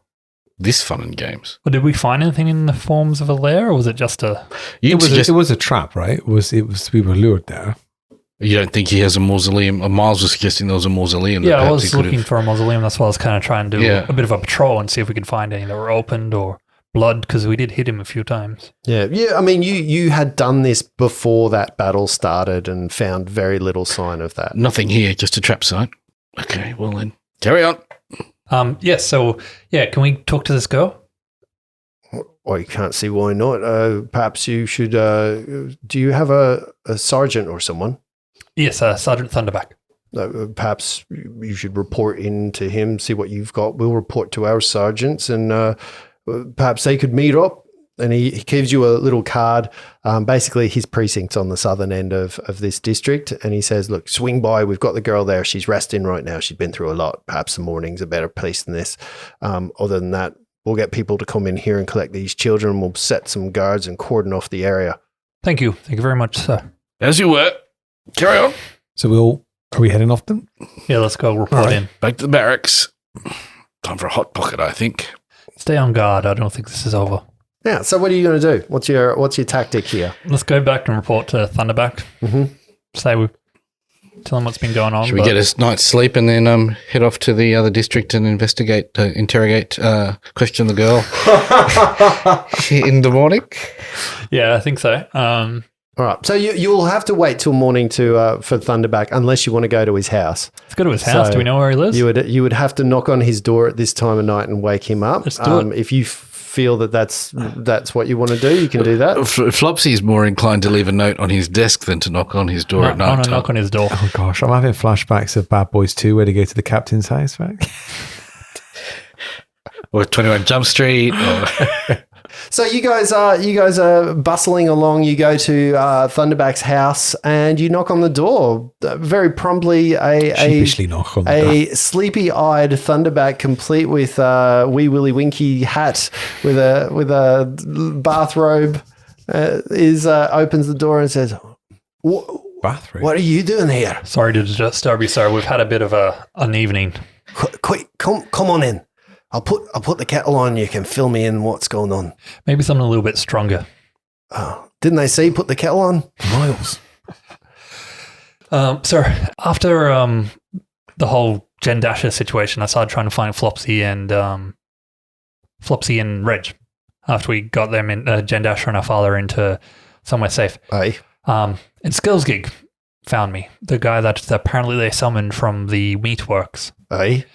S4: this fun and games?
S3: Well, did we find anything in the forms of a lair, or was it just a...
S5: It was a trap, right? It was we were lured there.
S4: You don't think he has a mausoleum? Miles was suggesting there was a mausoleum.
S3: Yeah, I was looking for a mausoleum. That's why I was kind of trying to do
S4: Yeah.
S3: a bit of a patrol and see if we could find any that were opened or blood, because we did hit him a few times.
S2: Yeah. I mean, you had done this before that battle started and found very little sign of that.
S4: Nothing here, just a trap site. Okay, well then, carry on.
S3: Yes, so, yeah, can we talk to this girl?
S2: Well, you can't see why not. Perhaps you should. Do you have a sergeant or someone?
S3: Yes, Sergeant Thunderback.
S2: Perhaps you should report in to him, see what you've got. We'll report to our sergeants, and perhaps they could meet up. And he gives you a little card. Basically, his precinct's on the southern end of this district. And he says, look, swing by. We've got the girl there. She's resting right now. She's been through a lot. Perhaps the morning's a better place than this. Other than that, we'll get people to come in here and collect these children. We'll set some guards and cordon off the area.
S3: Thank you. Thank you very much, sir.
S4: As you were. Carry on.
S5: So are we heading off then?
S3: Yeah, let's go report in.
S4: Back to the barracks. Time for a hot pocket, I think.
S3: Stay on guard. I don't think this is over.
S2: Yeah. So what are you going to do? What's your tactic here?
S3: Let's go back and report to Thunderback.
S2: Mm-hmm.
S3: Tell him what's been going on.
S4: Should we get a night's sleep and then head off to the other district and interrogate, question the girl in the morning?
S3: Yeah, I think so.
S2: All right. So you'll have to wait till morning for Thunderback, unless you want to go to his house.
S3: Let's go to his house.
S2: So
S3: Do we know where he lives?
S2: You would have to knock on his door at this time of night and wake him up.
S3: Let's do it.
S2: If you feel that's what you want to do, you can do that.
S4: Flopsy's more inclined to leave a note on his desk than to knock on his door at
S3: I
S4: night.
S3: want to knock on his door.
S5: Oh gosh, I'm having flashbacks of Bad Boys 2 where they go to the captain's house, right?
S4: Or 21 Jump Street. Or
S2: So you guys are bustling along. You go to Thunderback's house and you knock on the door. Very promptly,
S5: Sheepishly knock on the door.
S2: sleepy-eyed Thunderback, complete with wee willy winky hat with a bathrobe, opens the door and says,
S5: Bathroom.
S2: "What are you doing here?
S3: Sorry to disturb you, sir. We've had a bit of an evening.
S2: Quick, come on in. I'll put the kettle on. You can fill me in what's going on."
S3: Maybe something a little bit stronger.
S2: Oh, didn't they say put the kettle on? Miles.
S3: Sir, after the whole Jen Dasher situation, I started trying to find Flopsy and Reg. After we got them in, Jen Dasher and our father into somewhere safe.
S2: Aye.
S3: And Skillsgig found me, the guy that apparently they summoned from the meatworks.
S2: Aye.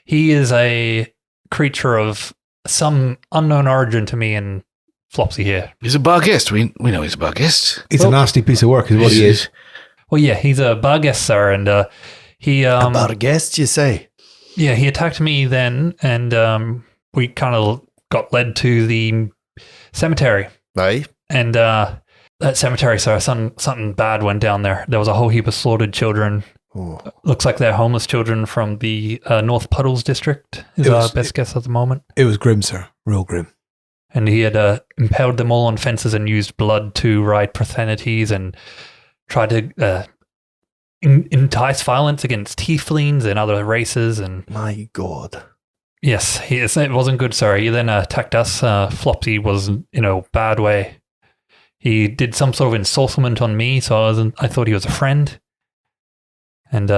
S3: He is a creature of some unknown origin to me and Flopsy here.
S4: He's a bar guest. We know he's a bar guest.
S5: It's a nasty piece of work, is what he is.
S3: Well, yeah, he's a bar guest, sir, and he
S2: About a guest, you say?
S3: yeah, he attacked me then, and we kind of got led to the cemetery.
S2: Aye.
S3: And that cemetery, sir, something bad went down there. There was a whole heap of slaughtered children.
S2: Oh.
S3: Looks like they're homeless children from the North Puddles district, is our best guess at the moment.
S5: It was grim, sir. Real grim.
S3: And he had impaled them all on fences and used blood to write profanities and tried to entice violence against tieflings and other races. And
S2: My God.
S3: yes, it wasn't good, sir. He then attacked us. Flopsy was in a bad way. He did some sort of ensorcelment on me, so I thought he was a friend. And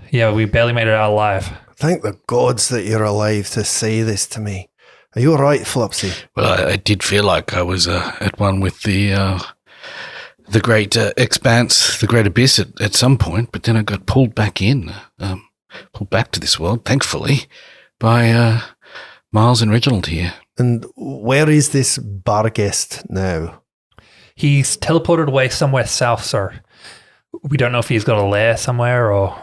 S3: yeah, we barely made it out alive.
S2: Thank the gods that you're alive to say this to me. Are you all right, Flopsy?
S4: Well, I did feel like I was at one with the great expanse, the great abyss at some point, but then I got pulled back to this world, thankfully, by Miles and Reginald here.
S2: And where is this bar guest now?
S3: He's teleported away somewhere south, sir. We don't know if he's got a lair somewhere or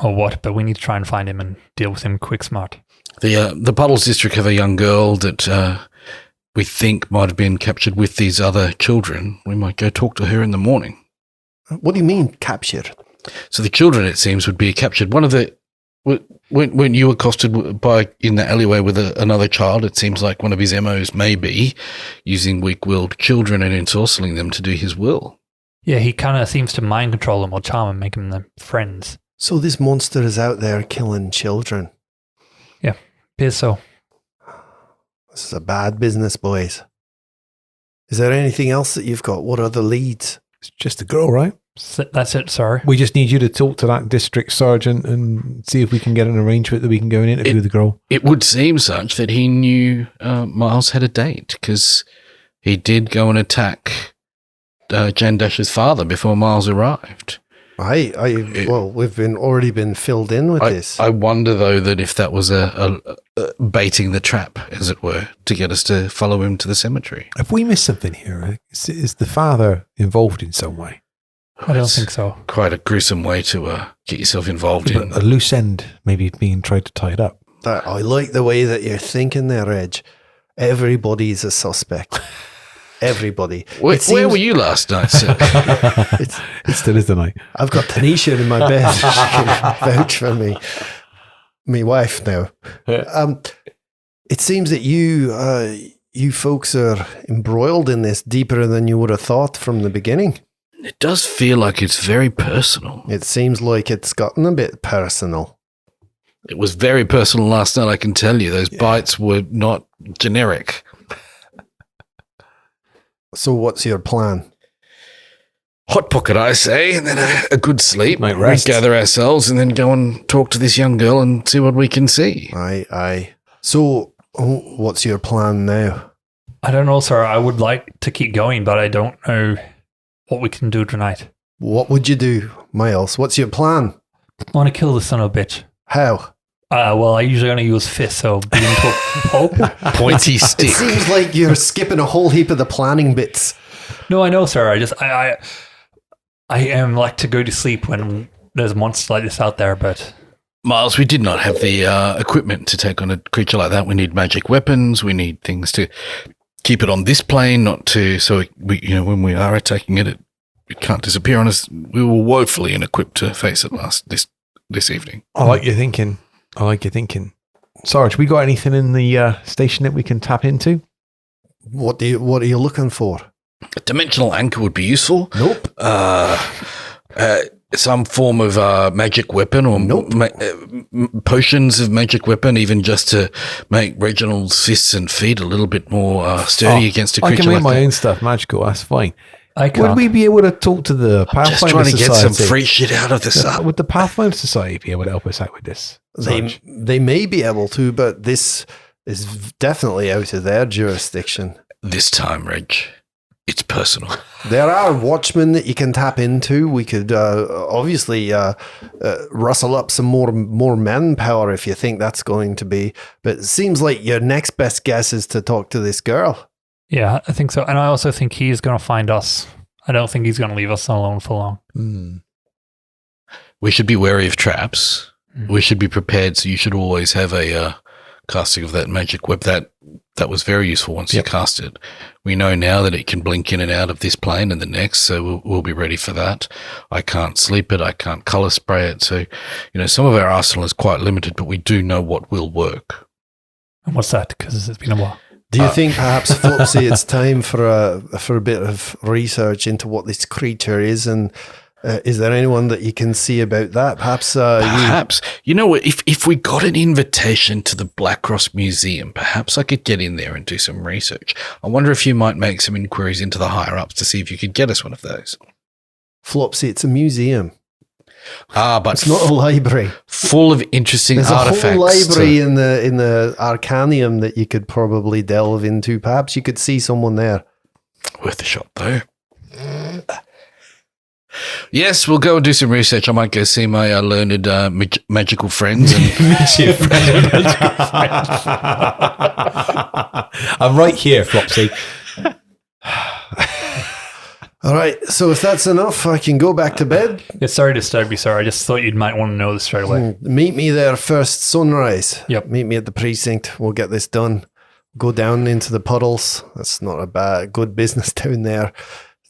S3: what, but we need to try and find him and deal with him quick smart.
S4: The Puddles district have a young girl that we think might have been captured with these other children. We might go talk to her in the morning.
S2: What do you mean, captured?
S4: So the children, it seems, would be captured. One of the when you were accosted in the alleyway with another child, it seems like one of his MOs may be using weak-willed children and ensorceling them to do his will.
S3: Yeah, he kind of seems to mind control them or charm them, making them friends.
S2: So this monster is out there killing children.
S3: Yeah, appears so.
S2: This is a bad business, boys. Is there anything else that you've got? What are the leads?
S5: It's just a girl, right?
S3: That's it, sir.
S5: We just need you to talk to that district sergeant and see if we can get an arrangement that we can go and interview the girl.
S4: It would seem such that he knew Miles had a date because he did go and attack Jan Dash's father before Miles arrived.
S2: Well, we've already been filled in with this.
S4: I wonder, though, that if that was a baiting the trap, as it were, to get us to follow him to the cemetery.
S5: Have we missed something here? Is the father involved in some way?
S3: I don't think so.
S4: Quite a gruesome way to get yourself involved in.
S5: A loose end maybe being tried to tie it up.
S2: I like the way that you're thinking there, Reg. Everybody's a suspect. Everybody.
S4: Where were you last night, sir?
S5: It still is tonight.
S2: I've got Tanisha in my bed. She can vouch for me. Me wife now. It seems that you folks are embroiled in this deeper than you would have thought from the beginning.
S4: It does feel like it's very personal.
S2: It seems like it's gotten a bit personal.
S4: It was very personal last night, I can tell you. Those bites were not generic.
S2: So what's your plan?
S4: Hot pocket, I say, and then a good sleep.
S5: Night rest.
S4: Regather ourselves and then go and talk to this young girl and see what we can see.
S2: Aye. So what's your plan now?
S3: I don't know, sir. I would like to keep going, but I don't know what we can do tonight.
S2: What would you do, Miles? What's your plan?
S3: I want to kill the son of a bitch.
S2: How?
S3: Well, I usually only use fists, so beat him to a pulp.
S4: Pointy
S2: It
S4: stick.
S2: seems like you're skipping a whole heap of the planning bits.
S3: No, I know, sir. I am like to go to sleep when there's monsters like this out there, but
S4: Miles, we did not have the equipment to take on a creature like that. We need magic weapons. We need things to keep it on this plane, not to, so we, when we are attacking it, it can't disappear on us. We were woefully inequipped to face it this evening.
S5: I like your thinking. Sarge, we got anything in the station that we can tap into?
S2: What are you looking for?
S4: A dimensional anchor would be useful.
S2: Nope.
S4: Some form of magic weapon or potions of magic weapon, even just to make Reginald's fists and feet a little bit more sturdy against a creature
S5: I can make
S4: like
S5: my
S4: that.
S5: own stuff magical. That's fine.
S3: I can't.
S5: Would we be able to talk to the Pathfinder
S4: Just trying to get
S5: Society?
S4: some free shit out of this.
S5: Would the Pathfinder Society be able to help us out with this? Sarge?
S2: They may be able to, but this is definitely out of their jurisdiction.
S4: This time, Reg, it's personal.
S2: There are watchmen that you can tap into. We could obviously rustle up some more manpower if you think that's going to be. But it seems like your next best guess is to talk to this girl.
S3: Yeah, I think so. And I also think he's going to find us. I don't think he's going to leave us alone for long.
S5: Mm.
S4: We should be wary of traps. We should be prepared. So you should always have a casting of that magic web. That was very useful once you cast it. We know now that it can blink in and out of this plane and the next, so we'll be ready for that. I can't sleep it. I can't color spray it. So, some of our arsenal is quite limited, but we do know what will work.
S3: And what's that? Because it's been a while.
S2: Do you think perhaps, Flopsy, it's time for a bit of research into what this creature is, and is there anyone that you can see about that? Perhaps.
S4: Perhaps. If we got an invitation to the Black Cross Museum, perhaps I could get in there and do some research. I wonder if you might make some inquiries into the higher ups to see if you could get us one of those.
S2: Flopsy, it's a museum.
S4: But
S2: It's not a library.
S4: full of interesting
S2: There's
S4: artifacts.
S2: a whole library in the Arcanium that you could probably delve into. Perhaps you could see someone there.
S4: Worth a shot, though. Yes, we'll go and do some research. I might go see my learned magical friends. And
S5: I'm right here, Flopsy.
S2: All right, so if that's enough, I can go back to bed.
S3: Yeah, sorry to disturb you, sir. I just thought you might want to know this straight away.
S2: Meet me there first sunrise.
S3: Yep.
S2: Meet me at the precinct. We'll get this done. Go down into the puddles. That's not a good business down there.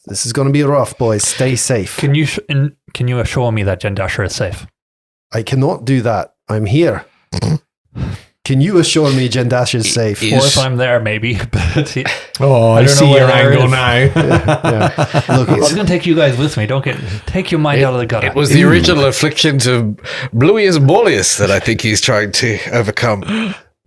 S2: This is going to be rough, boys. Stay safe.
S3: Can you assure me that Jendasher is safe?
S2: I cannot do that. I'm here. Can you assure me Jendash is safe?
S4: Is-
S3: Or if I'm there, maybe. But I
S5: I
S3: don't
S5: see
S3: know where
S5: your
S3: there
S5: angle
S3: is.
S5: now.
S2: Yeah. Look,
S3: I was going to take you guys with me. Take your mind out of the gutter.
S4: it was the original afflictions of Bluius Borlius that I think he's trying to overcome.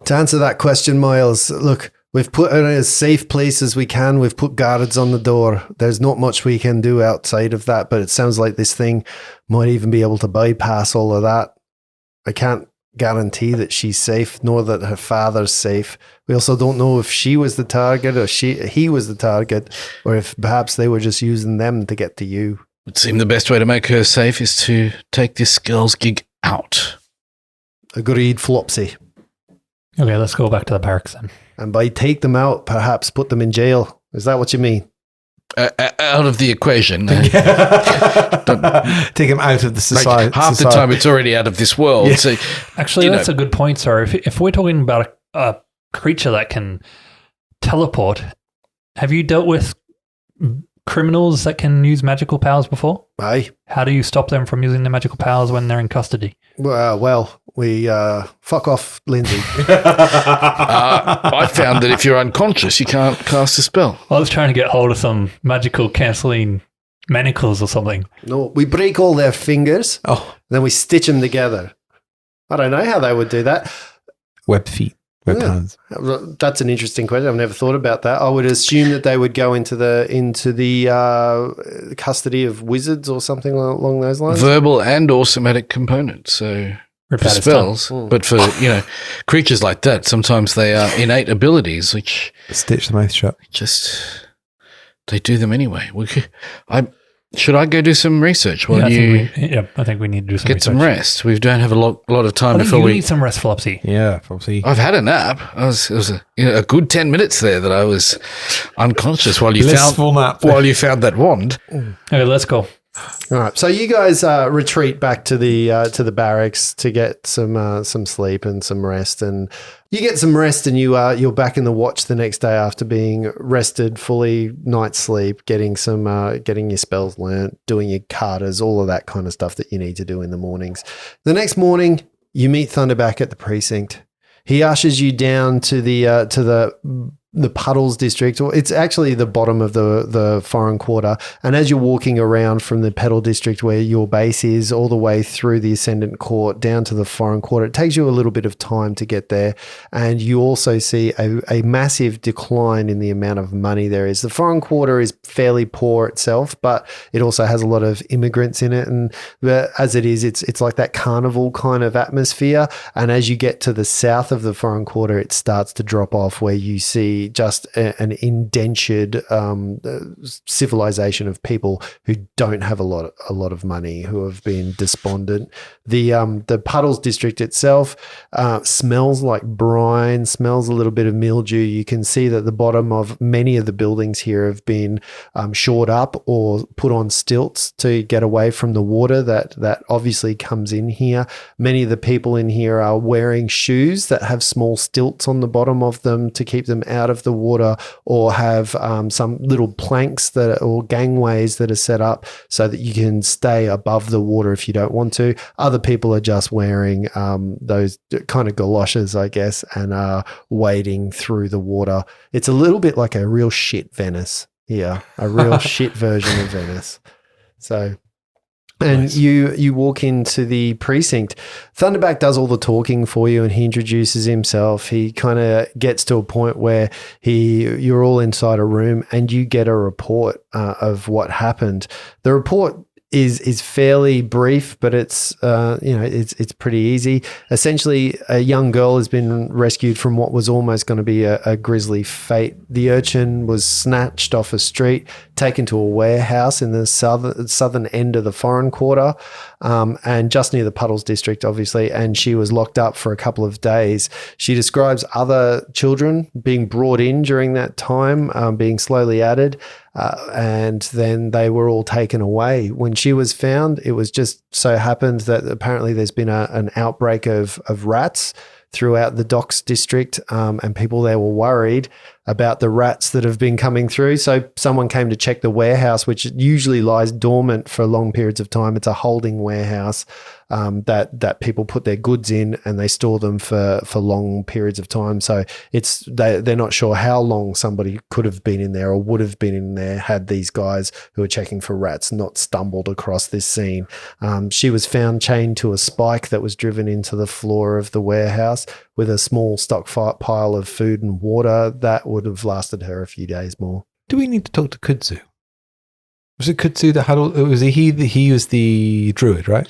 S2: to answer that question, Miles, look, we've put it in as safe place as we can. We've put guards on the door. There's not much we can do outside of that, but it sounds like this thing might even be able to bypass all of that. I can't guarantee that she's safe, nor that her father's safe. We also don't know if she was the target or he was the target, or if perhaps they were just using them to get to you.
S4: It would seem the best way to make her safe is to take this girl's gig out.
S2: Agreed, Flopsy.
S3: Okay, let's go back to the barracks then.
S2: And by take them out, perhaps put them in jail. Is that what you mean?
S4: Out of the equation.
S5: Take him out of the society.
S4: Half the time it's already out of this world.
S5: Yeah.
S4: So,
S3: Actually, that's a good point, sir. If we're talking about a creature that can teleport, have you dealt with criminals that can use magical powers before?
S2: Aye.
S3: How do you stop them from using their magical powers when they're in custody?
S2: Well, we fuck off, Lindsay.
S4: I found that if you're unconscious, you can't cast a spell.
S3: I was trying to get hold of some magical cancelling manacles or something.
S2: No, we break all their fingers,
S5: Oh,
S2: then we stitch them together. I don't know how they would do that.
S5: web feet, web
S2: Yeah.
S5: hands.
S2: That's an interesting question. I've never thought about that. I would assume that they would go into the custody of wizards or something along those lines.
S4: Verbal and or somatic components. So
S3: Rip
S4: for
S3: out his tongue.
S4: spells, but for creatures like that, sometimes they are innate abilities which
S5: Stitch the mouth shut.
S4: just they do them anyway. Should I go do some research while
S3: Yeah,
S4: you
S3: I think we need to do some
S4: get some
S3: research.
S4: rest? We don't have a lot of
S3: I
S4: time
S3: think
S4: before
S3: you
S4: we.
S3: need some rest, Flopsy.
S5: Yeah, probably.
S4: I've had a nap. It was a good 10 minutes there that I was unconscious while you
S5: Blissful nap.
S4: found that wand.
S3: Okay, let's go.
S2: All right, so you guys retreat back to the barracks to get some sleep and some rest, and you get some rest, and you're back in the watch the next day after being rested, fully night's sleep, getting your spells learnt, doing your carters, all of that kind of stuff that you need to do in the mornings. The next morning, you meet Thunderback at the precinct. He ushers you down to the Puddles district, or it's actually the bottom of the foreign quarter. And as you're walking around from the Petal district where your base is all the way through the Ascendant Court down to the foreign quarter, it takes you a little bit of time to get there. And you also see a massive decline in the amount of money there is. The foreign quarter is fairly poor itself, but it also has a lot of immigrants in it. And as it is, it's like that carnival kind of atmosphere. And as you get to the south of the foreign quarter, it starts to drop off where you see basically just an indentured civilization of people who don't have a lot of money, who have been despondent. The Puddles district itself smells like brine, smells a little bit of mildew. You can see that the bottom of many of the buildings here have been shored up or put on stilts to get away from the water that obviously comes in here. Many of the people in here are wearing shoes that have small stilts on the bottom of them to keep them out of the water, or have some little planks or gangways that are set up so that you can stay above the water if you don't want to. Other people are just wearing those kind of galoshes, I guess, and are wading through the water. It's a little bit like a real shit Venice here, a real shit version of Venice. So, and nice. You walk into the precinct. Thunderback does all the talking for you, and he introduces himself. He kind of gets to a point where you're all inside a room, and you get a report of what happened. The report is fairly brief, but it's pretty easy. Essentially, a young girl has been rescued from what was almost going to be a grisly fate. The urchin was snatched off a street, taken to a warehouse in the southern end of the foreign quarter, and just near the Puddles district, obviously, and she was locked up for a couple of days. She describes other children being brought in during that time, being slowly added, and then they were all taken away. When she was found, it was just so happened that apparently there's been an outbreak of rats throughout the Docks district, and people there were worried about the rats that have been coming through. So someone came to check the warehouse, which usually lies dormant for long periods of time. It's a holding warehouse that people put their goods in, and they store them for long periods of time. So they're not sure how long somebody could have been in there or would have been in there had these guys who are checking for rats not stumbled across this scene. She was found chained to a spike that was driven into the floor of the warehouse with a small stockpile of food and water that would have lasted her a few days more.
S5: Do we need to talk to Kudzu? Was it Kudzu that had all? He was the druid, right?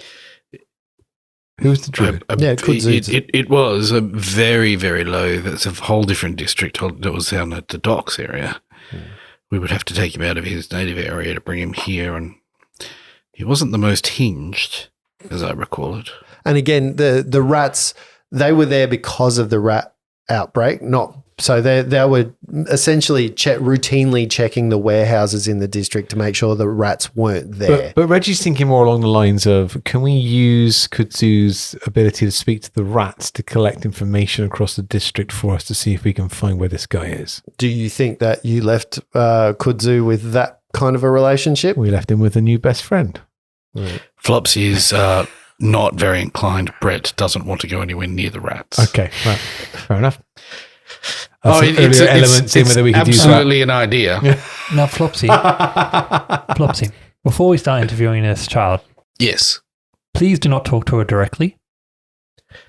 S5: Who was the druid?
S2: Yeah, Kudzu.
S4: It was a very, very low. That's a whole different district that was down at the Docks area. We would have to take him out of his native area to bring him here, and he wasn't the most hinged, as I recall it.
S2: And again, the rats, they were there because of the rat outbreak, so they were essentially routinely checking the warehouses in the district to make sure the rats weren't there.
S5: But Reggie's thinking more along the lines of, can we use Kudzu's ability to speak to the rats to collect information across the district for us to see if we can find where this guy is?
S2: Do you think that you left Kudzu with that kind of a relationship?
S5: We left him with a new best friend.
S2: Right.
S4: Flopsy is not very inclined. Brett doesn't want to go anywhere near the rats.
S5: Okay, right. Fair enough.
S4: It's absolutely an idea.
S5: Yeah.
S3: Now, Flopsy, before we start interviewing this child,
S4: Yes.
S3: please do not talk to her directly.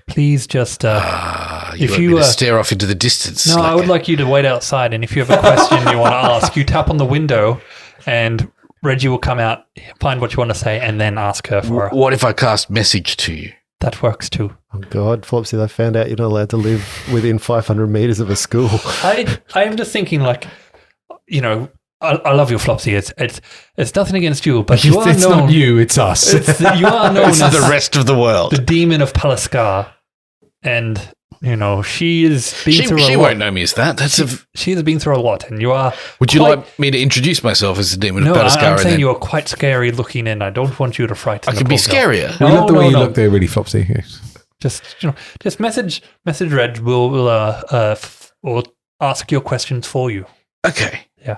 S3: Please just
S4: You
S3: if
S4: want
S3: you
S4: me to stare off into the distance.
S3: no, I would like you to wait outside, and if you have a question you want to ask, you tap on the window, and Reggie will come out, find what you want to say, and then ask her for.
S4: What if I cast message to you?
S3: That works too.
S2: Oh God, Flopsy, they found out you're not allowed to live within 500 meters of a school.
S3: I am just thinking, like, I love you, Flopsy. It's nothing against you, but you are
S5: it's
S3: known.
S5: not you, it's us.
S3: You are known
S4: It's
S3: as
S4: the rest of the world.
S3: the demon of Palaskar, and she is being through a lot.
S4: She won't know me as that.
S3: She has been through a lot, and you are.
S4: Would you like me to introduce myself as the demon
S3: No,
S4: of Palaskar?
S3: I'm saying you are quite scary looking, and I don't want you to frighten.
S4: I
S3: the
S4: can be
S3: poor girl.
S4: scarier.
S5: We love the way you
S3: No.
S5: look there, really, Flopsy.
S3: Just message Reg. We'll ask your questions for you.
S4: Okay.
S3: Yeah.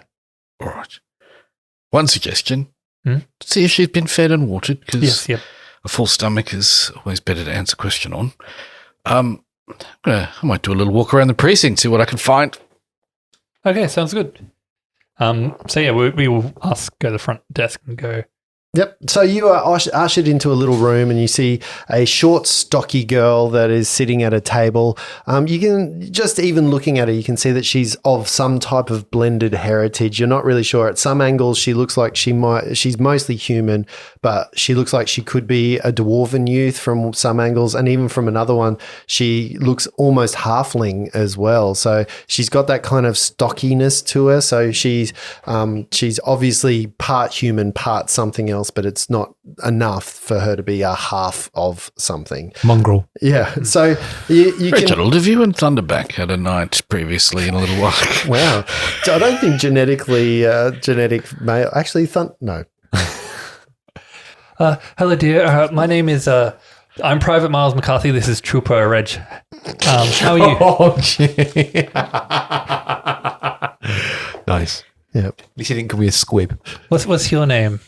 S4: All right. One suggestion.
S3: Hmm?
S4: See if she's been fed and watered, because
S3: Yes. Yep.
S4: a full stomach is always better to answer a question on. I might do a little walk around the precinct, see what I can find.
S3: Okay, sounds good. So yeah, we will ask, go to the front desk and go,
S2: Yep. So you are ushered into a little room and you see a short, stocky girl that is sitting at a table. You can just even looking at her, you can see that she's of some type of blended heritage. You're not really sure. At some angles, she looks like she's mostly human, but she looks like she could be a dwarven youth from some angles. And even from another one, she looks almost halfling as well. So she's got that kind of stockiness to her. So she's obviously part human, part something else, but it's not enough for her to be a half of something.
S5: Mongrel.
S2: Yeah. So you can.
S4: Reginald, have you and Thunderback had a night previously in a little while?
S2: Wow. So I don't think genetic male. Actually, no.
S3: Hello, dear. My name is. I'm Private Miles McCarthy. This is Trooper Reg. How are you?
S5: Oh, gee. Nice.
S2: Yep.
S5: At least he didn't call me a squib.
S3: What's your name?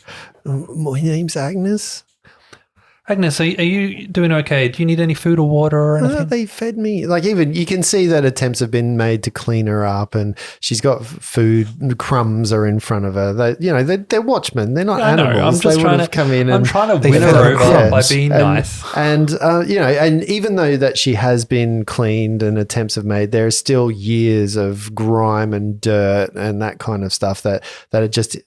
S2: My name's Agnes.
S3: Agnes, are you doing okay? Do you need any food or water or anything?
S2: They fed me. Like even you can see that attempts have been made to clean her up, and she's got food. Crumbs are in front of her. They're watchmen. They're not
S3: I know.
S2: animals.
S3: I'm just
S2: they
S3: trying
S2: would have
S3: to
S2: come in.
S3: I'm
S2: And
S3: trying to
S5: they
S3: win
S5: fed
S3: her
S5: her
S3: over by
S5: crumbs.
S3: being nice.
S2: And even though that she has been cleaned and attempts have made, there are still years of grime and dirt and that kind of stuff that are just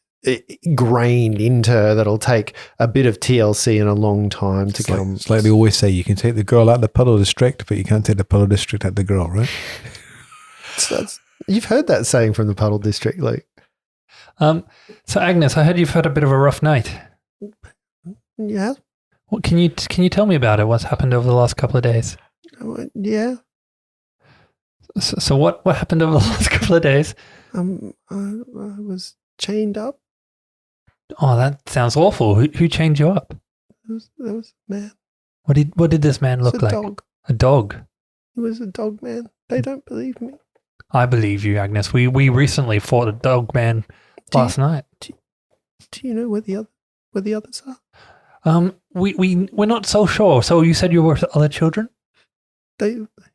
S2: grained into her that'll take a bit of TLC and a long time to come.
S5: It's like they always say, you can take the girl out of the Puddle District, but you can't take the Puddle District out of the girl, right?
S2: You've heard that saying from the Puddle District, Luke.
S3: So Agnes, I heard you've had a bit of a rough night.
S2: Yeah.
S3: What can you tell me about it? What's happened over the last couple of days?
S2: Yeah.
S3: So what happened over the last couple of days?
S2: I was chained up.
S3: Oh, that sounds awful. Who chained you up?
S2: There was a man.
S3: What did this man look
S2: It was a
S3: like?
S2: dog.
S3: A dog.
S2: It was a dog man. They don't believe me.
S3: I believe you, Agnes. We recently fought a dog man last night.
S2: Do you know where the others are?
S3: We're not so sure. So you said you were with other children?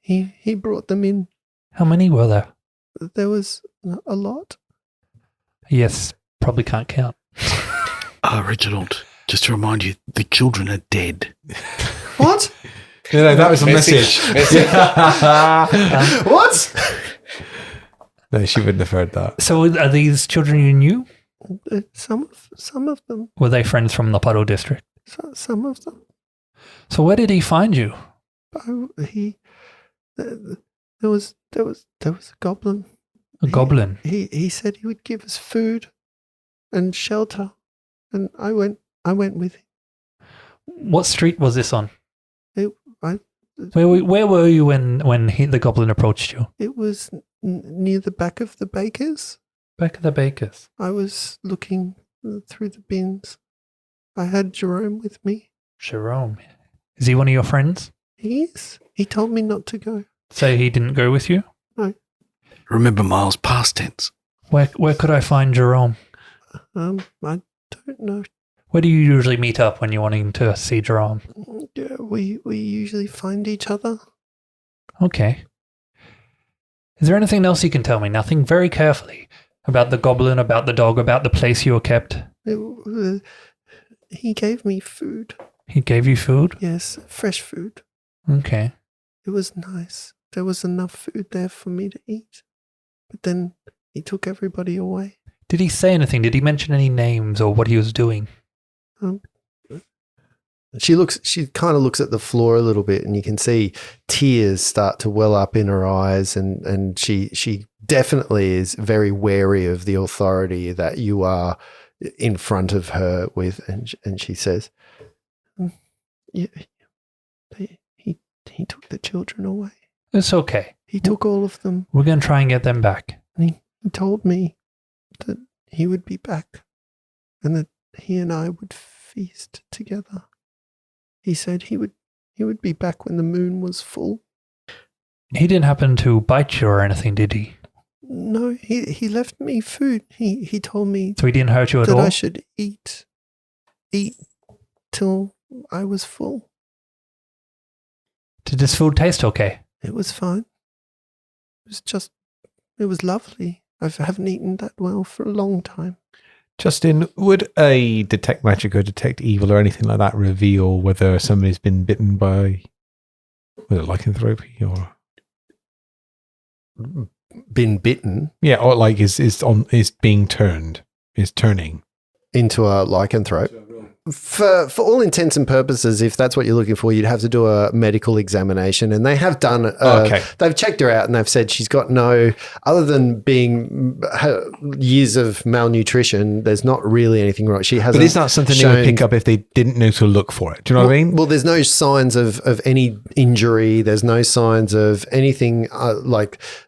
S2: He brought them in.
S3: How many were there?
S2: There was a lot.
S3: Yes, probably can't count.
S4: Reginald, just to remind you, the children are dead.
S2: What?
S5: No, that was a message.
S2: What?
S5: No, she wouldn't have heard that.
S3: So are these children you knew?
S2: Some of them.
S3: Were they friends from the Puddle District?
S2: Some of them.
S3: So where did he find you?
S2: There was a goblin.
S3: A goblin?
S2: He said he would give us food and shelter, and I went with him.
S3: What street was this on?
S2: Where
S3: Where were you when the goblin approached you?
S2: it was near the back of the bakers.
S3: Back at the baker's.
S2: I was looking through the bins. I had Jerome with me.
S3: Jerome. Is he one of your friends?
S2: He is. He told me not to go.
S3: So he didn't go with you?
S2: No.
S4: Remember, Miles, past tense.
S3: Where could I find Jerome?
S2: I don't know.
S3: Where do you usually meet up when you're wanting to see Jerome?
S2: Yeah, we usually find each other.
S3: Okay. Is there anything else you can tell me? Nothing? Very carefully. About the goblin, about the dog, about the place you were kept?
S2: He gave me food.
S3: He gave you food?
S2: Yes, fresh food.
S3: Okay.
S2: It was nice. There was enough food there for me to eat. But then he took everybody away.
S3: Did he say anything? Did he mention any names or what he was doing?
S2: She kind of looks at the floor a little bit, and you can see tears start to well up in her eyes, and she definitely is very wary of the authority that you are in front of her with, and she says, "Yeah, he took the children away.
S3: It's okay.
S2: He took all of them.
S3: We're going to try and get them back.
S2: And he told me that he would be back, and that he and I would feast together. He said he would be back when the moon was full."
S3: He didn't happen to bite you or anything, did he?
S2: No, he left me food. He told me
S3: So he didn't hurt you at
S2: that
S3: all?
S2: I should eat till I was full.
S3: Did this food taste okay?
S2: It was fine. It was lovely. I haven't eaten that well for a long time.
S5: Justin, would a detect magic or detect evil or anything like that reveal whether somebody's been bitten by, was it lycanthropy or?
S2: Been bitten
S5: Yeah, or like is being turned, is turning.
S2: into a lycanthrope. For all intents and purposes, if that's what you're looking for, you'd have to do a medical examination, and they have done.
S5: Okay.
S2: They've checked her out, and they've said she's got no, other than being years of malnutrition. There's not really anything wrong. She hasn't.
S5: But is that something they would pick up if they didn't know to look for it? Do you know what I mean?
S2: Well, there's no signs of any injury. There's no signs of anything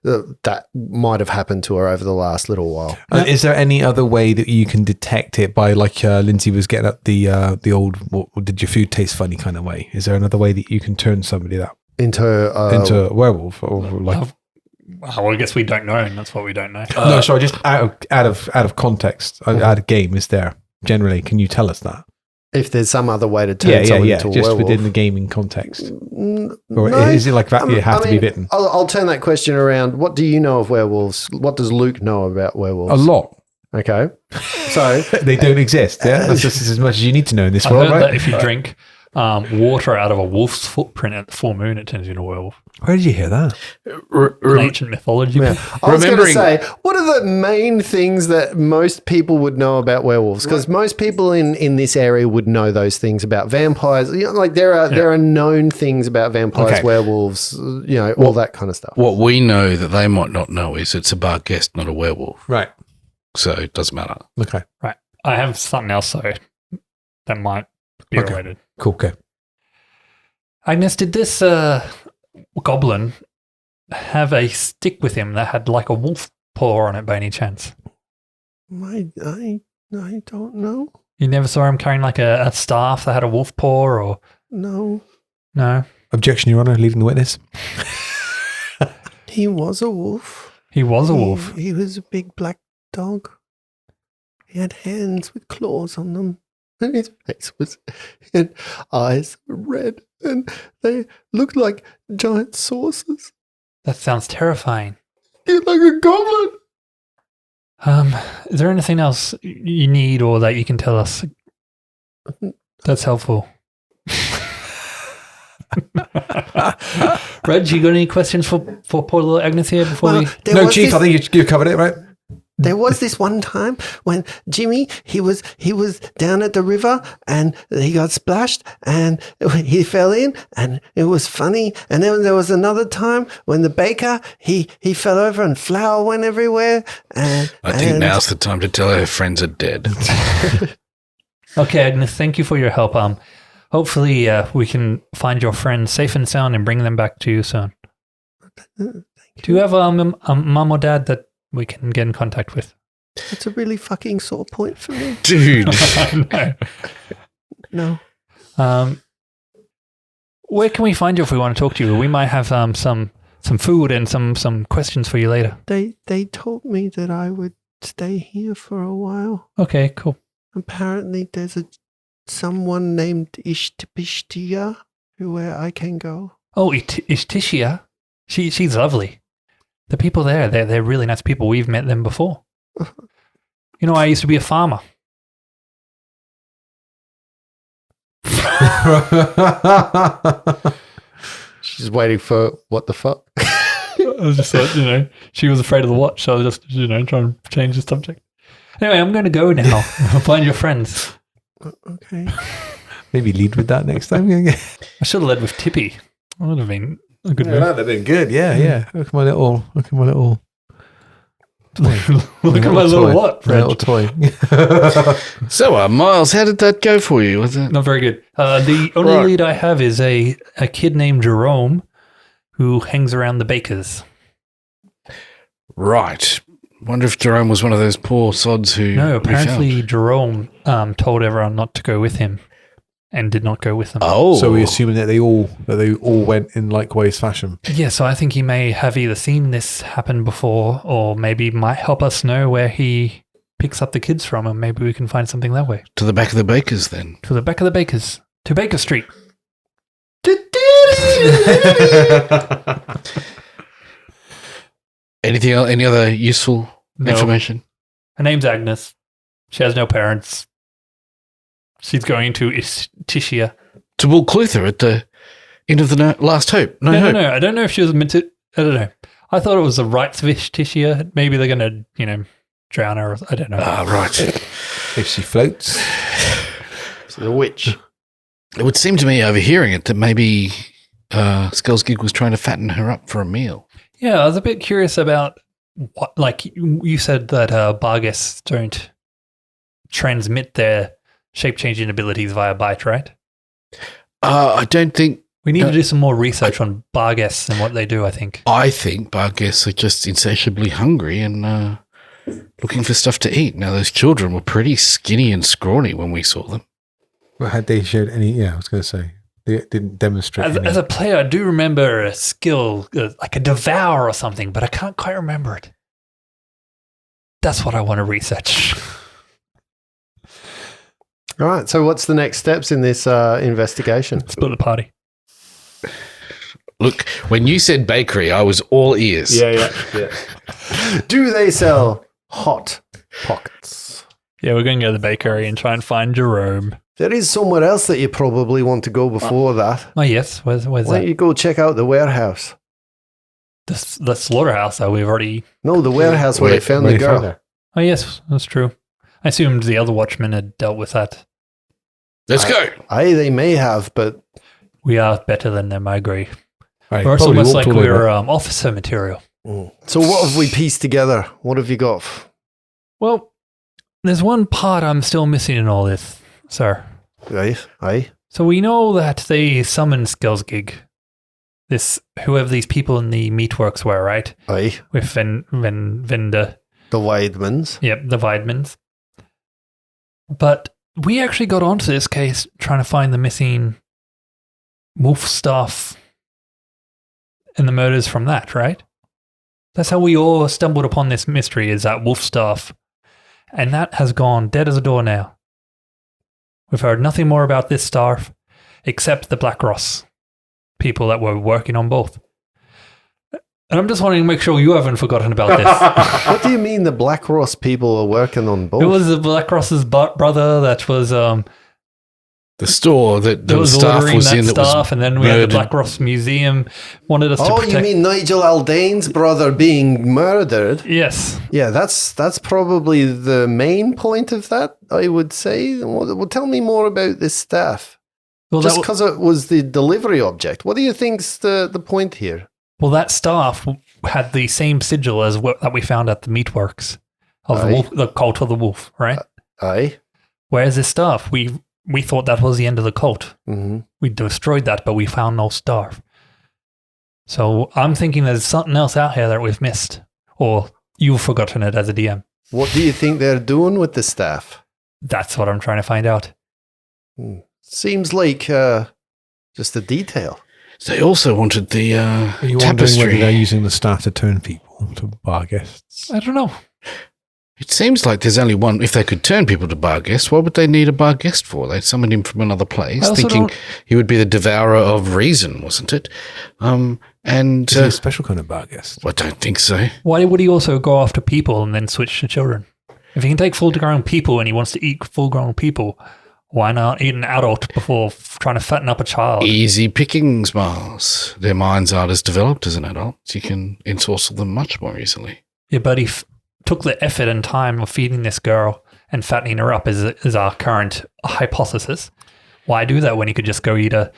S2: that might have happened to her over the last little while.
S5: Is there any other way that you can detect it by, like Lindsay was getting at the old, did your food taste funny kind of way? Is there another way that you can turn somebody that
S2: Into
S5: into a werewolf or like?
S3: Well, I guess we don't know, and that's what we don't know.
S5: No, sorry, just out of context, out of game. Is there generally? Can you tell us that?
S2: if there's some other way to turn someone into a
S5: just
S2: werewolf.
S5: within the gaming context, or
S2: No,
S5: is it like that? You have to be bitten.
S2: I'll turn that question around. What do you know of werewolves? What does Luke know about werewolves?
S5: A lot.
S2: Okay, so
S5: They don't exist. Yeah, that's just as much as you need to know in this
S3: I've
S5: world,
S3: heard
S5: right?
S3: that if you drink water out of a wolf's footprint at the full moon, it turns you into a werewolf.
S5: Where did you hear that?
S3: An ancient mythology.
S2: yeah. I was going to
S4: Remembering-
S2: say, what are the main things that most people would know about werewolves? Because most people in this area would know those things about vampires. You know, like there are known things about vampires,
S5: Okay.
S2: werewolves, all that kind of stuff.
S4: What we know that they might not know is it's a bar guest, not a werewolf.
S5: Right.
S4: So it doesn't matter.
S5: Okay.
S3: Right. I have something else, though, that might be
S5: Okay.
S3: related.
S5: Cool. Good.
S3: Agnes, did this goblin have a stick with him that had like a wolf paw on it by any chance?
S2: I don't know.
S3: You never saw him carrying like a staff that had a wolf paw or
S2: No,
S3: no?
S5: Objection, Your Honor. Leaving the witness.
S2: he was a wolf.
S3: He was a wolf.
S2: He was a big black dog. He had hands with claws on them. And his face was, and eyes were red, and they looked like giant saucers.
S3: That sounds terrifying.
S2: He's like a goblin.
S3: Is there anything else you need or that you can tell us that's helpful? Reg, you got any questions for poor little Agnes here before we?
S5: No, Chief. I think you covered it, right?
S2: There was this one time when Jimmy, he was down at the river and he got splashed and he fell in and it was funny. And then there was another time when the baker, he fell over and flour went everywhere. And
S4: I think now's the time to tell her friends are dead.
S3: Okay, Agnes, thank you for your help. Hopefully we can find your friends safe and sound and bring them back to you soon. Do you have a mum or dad that we can get in contact with?
S2: That's a really fucking sore point for me.
S4: Dude.
S2: No.
S3: Where can we find you if we want to talk to you? We might have some food and some questions for you later.
S2: They told me that I would stay here for a while.
S3: Okay, cool.
S2: Apparently there's someone named Ishtishtia where I can go.
S3: Oh, Ishtishia. She's lovely. The people there, they're really nice people. We've met them before. You know, I used to be a farmer.
S2: She's waiting for what the fuck?
S3: I was just like, she was afraid of the watch, so I was just, trying to change the subject. Anyway, I'm going to go now. I'll find your friends.
S2: Okay.
S5: Maybe lead with that next time.
S3: I should have led with Tippy. That would have been a good move.
S5: That'd have been good. Yeah. Look at my little.
S3: Look at my little what,
S5: My
S3: Reg?
S5: little toy.
S4: So, Miles, how did that go for you? Was it?
S3: Not very good. The only
S4: Right.
S3: lead I have is a kid named Jerome who hangs around the bakers.
S4: Right. Wonder if Jerome was one of those poor sods who.
S3: No,
S4: we
S3: apparently
S4: found.
S3: Jerome told everyone not to go with him and did not go with them.
S4: Oh.
S5: So we're assuming that they all went in likewise fashion.
S3: Yeah, so I think he may have either seen this happen before or maybe might help us know where he picks up the kids from and maybe we can find something that way.
S4: To the back of the bakers then.
S3: To the back of the bakers. To Baker Street.
S4: Anything else? Any other useful
S3: No.
S4: information?
S3: Her name's Agnes. She has no parents. She's going to Tishia.
S4: To Will Cluther at the end of the Last Hope. No hope.
S3: No. I don't know if she was meant to. I don't know. I thought it was the rights of Tishia. Maybe they're going to, drown her. I don't know.
S4: Ah, right.
S5: If she floats.
S2: She's a witch.
S4: It would seem to me, overhearing it, that maybe Skullsgig was trying to fatten her up for a meal.
S3: Yeah, I was a bit curious about what, like you said that Barghest don't transmit their shape-changing abilities via bite, right?
S4: I don't think...
S3: We need to do some more research on Barghests and what they do, I think.
S4: I think Barghests are just insatiably hungry and looking for stuff to eat. Now, those children were pretty skinny and scrawny when we saw them.
S5: Well, had they showed any? Yeah, I was going to say they didn't demonstrate.
S3: As a player, I do remember a skill like a devour or something, but I can't quite remember it. That's what I want to research.
S2: All right. So, what's the next steps in this investigation?
S3: Split the party.
S4: Look, when you said bakery, I was all ears.
S2: Yeah. Do they sell hot pockets?
S3: Yeah, we're going to go to the bakery and try and find Jerome.
S2: There is somewhere else that you probably want to go before that.
S3: Oh, yes. Where's
S2: Why
S3: that?
S2: don't you go check out the warehouse?
S3: The slaughterhouse that we've already...
S2: No, the warehouse where they found the girl.
S3: Oh, yes, that's true. I assumed the other watchmen had dealt with that.
S4: Let's go.
S2: Aye, they may have, but
S3: We are better than them, I agree.
S5: Right,
S3: Or it's
S5: probably
S3: almost
S5: walked
S3: like
S5: all over.
S3: we're officer material.
S2: So what have we pieced together? What have you got?
S3: Well, there's one part I'm still missing in all this, sir.
S2: Right, aye.
S3: So we know that they summoned Skillsgig. Whoever these people in the meatworks were, right?
S2: Aye.
S3: With Vinda.
S2: The Weidmans.
S3: Yep, the Weidmans. But we actually got onto this case trying to find the missing wolf staff and the murders from that, right? That's how we all stumbled upon this mystery, is that wolf staff. And that has gone dead as a door now. We've heard nothing more about this staff except the Black Ross people that were working on both. And I'm just wanting to make sure you haven't forgotten about this.
S2: What do you mean the Black Ross people are working on both?
S3: It was the Black Ross's brother that was
S4: The store that
S3: that
S4: the
S3: was
S4: staff
S3: ordering
S4: was
S3: that
S4: in that was
S3: stuff, and then we had the
S4: murdered.
S3: Black Ross Museum wanted us to
S2: Oh,
S3: protect.
S2: you mean Nigel Aldane's brother being murdered?
S3: Yes.
S2: Yeah, that's probably the main point of that, I would say. Well, tell me more about this staff.
S3: Well,
S2: Just
S3: that,
S2: because it was the delivery object. What do you think's the point here?
S3: well, that staff had the same sigil as what that we found at the meatworks of the
S2: Aye.
S3: wolf, the cult of the wolf, right?
S2: Aye.
S3: Where's this staff? We thought that was the end of the cult.
S2: Mm-hmm.
S3: We destroyed that, but we found no staff. So I'm thinking there's something else out here that we've missed, or you've forgotten it as a DM.
S2: What do you think they're doing with the staff?
S3: That's what I'm trying to find out.
S2: Seems like just a detail.
S4: They also wanted the
S5: Are you wondering whether
S4: tapestry.
S5: they're using the staff to turn people to bar guests?
S3: I don't know.
S4: It seems like there's only one. If they could turn people to bar guests, what would they need a bar guest for? They summoned him from another place,
S3: I also
S4: thinking
S3: don't-
S4: he would be the devourer of reason, wasn't it? And
S5: Is he a special kind of bar guest?
S4: I don't think so.
S3: Why would he also go after people and then switch to children? If he can take full-grown people and he wants to eat full-grown people, why not eat an adult before trying to fatten up a child?
S4: Easy pickings, Miles. Their minds aren't as developed as an adult. You can ensorcel them much more easily.
S3: Yeah, but he took the effort and time of feeding this girl and fattening her up is our current hypothesis. Why do that when he could just go eat a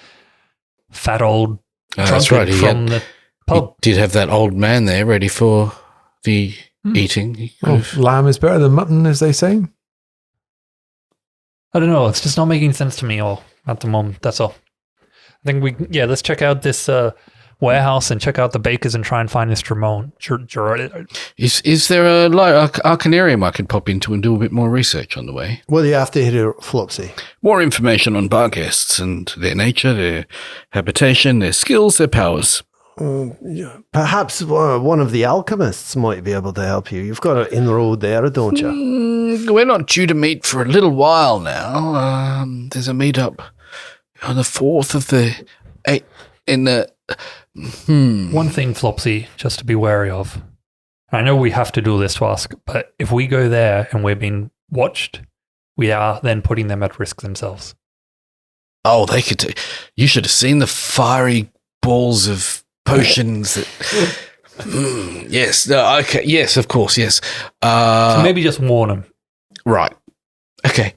S3: fat old
S4: That's
S3: drunkard
S4: right.
S3: from the
S4: He
S3: pub?
S4: did have that old man there ready for the eating. He could
S5: Oh,
S4: have-
S5: lamb is better than mutton, as they say.
S3: I don't know. It's just not making sense to me all at the moment. That's all. I think let's check out this warehouse and check out the bakers and try and find this Jerome.
S4: Is there a Arcanarium I could pop into and do a bit more research on the way?
S2: Well, you have to hit a Flopsy.
S4: More information on bar guests and their nature, their habitation, their skills, their powers.
S2: Perhaps one of the alchemists might be able to help you. You've got an inroad there, don't you?
S4: We're not due to meet for a little while now. There's a meetup on the 4th of the 8th in the...
S3: One thing, Flopsy, just to be wary of. I know we have to do this task, but if we go there and we're being watched, we are then putting them at risk themselves.
S4: Oh, they could. You should have seen the fiery balls of potions that. Yes. No, okay. Yes, of course. Yes.
S3: So maybe just warn them.
S4: Right. Okay.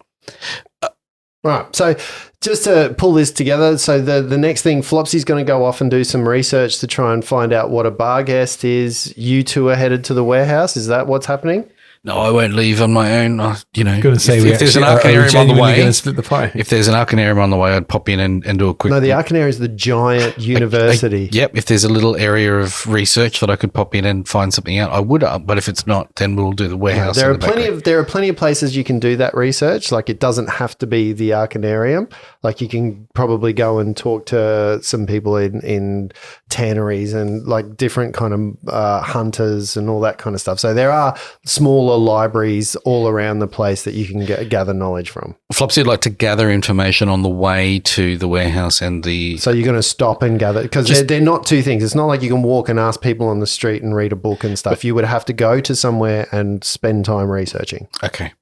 S2: Right. So just to pull this together, so the next thing, Flopsy's going to go off and do some research to try and find out what a bar guest is. You two are headed to the warehouse. Is that what's happening?
S4: No, I won't leave on my own.
S5: Going to say
S4: if there's an Arcanarium on the way,
S5: going to split the pie.
S4: if there's an Arcanarium on the way, I'd pop in and do a quick.
S2: No, the Arcanarium is the giant university.
S4: Yep. If there's a little area of research that I could pop in and find something out, I would. But if it's not, then we'll do the warehouse.
S2: There are plenty of places you can do that research. Like it doesn't have to be the Arcanarium. Like you can probably go and talk to some people in tanneries and like different kind of hunters and all that kind of stuff. So there are smaller libraries all around the place that you can gather knowledge from.
S4: Flopsy would like to gather information on the way to the warehouse and the.
S2: So you're going to stop and gather because they're not two things. It's not like you can walk and ask people on the street and read a book and stuff. You would have to go to somewhere and spend time researching.
S4: Okay.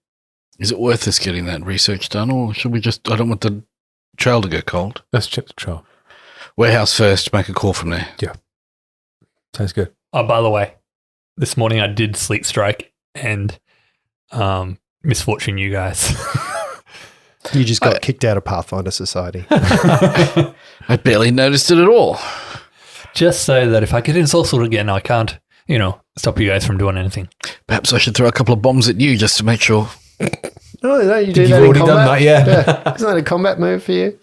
S4: Is it worth us getting that research done, or should we just? I don't want the trail to go cold.
S5: Let's check the trail.
S4: Warehouse first. Make a call from there.
S5: Yeah. Sounds good.
S3: Oh, by the way, this morning I did sleep strike and misfortune, you guys.
S2: You just got kicked out of Pathfinder Society.
S4: I barely noticed it at all.
S3: Just so that if I get insulted again, I can't, stop you guys from doing anything.
S4: Perhaps I should throw a couple of bombs at you just to make sure.
S2: No, you do
S5: You've
S2: that in
S5: already
S2: combat.
S5: done that, yeah.
S2: Isn't that a combat move for you?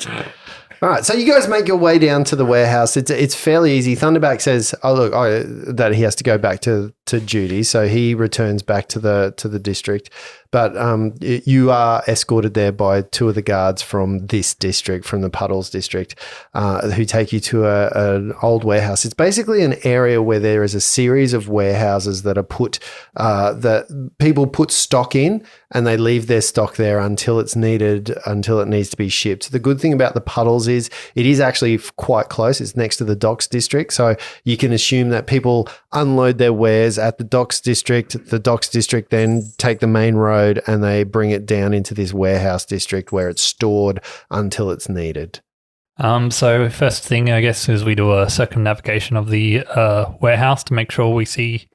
S2: All right, so you guys make your way down to the warehouse. It's fairly easy. Thunderback says, that he has to go back to duty, so he returns back to the district. But you are escorted there by two of the guards from this district, from the Puddles district, who take you to an old warehouse. It's basically an area where there is a series of warehouses that are put that people put stock in, and they leave their stock there until it's needed, until it needs to be shipped. The good thing about the Puddles is it is actually quite close. It's next to the Docks district, so you can assume that people unload their wares at the Docks district. The Docks district then take the main road and they bring it down into this warehouse district where it's stored until it's needed.
S3: So first thing, I guess, is we do a circumnavigation of the warehouse to make sure we see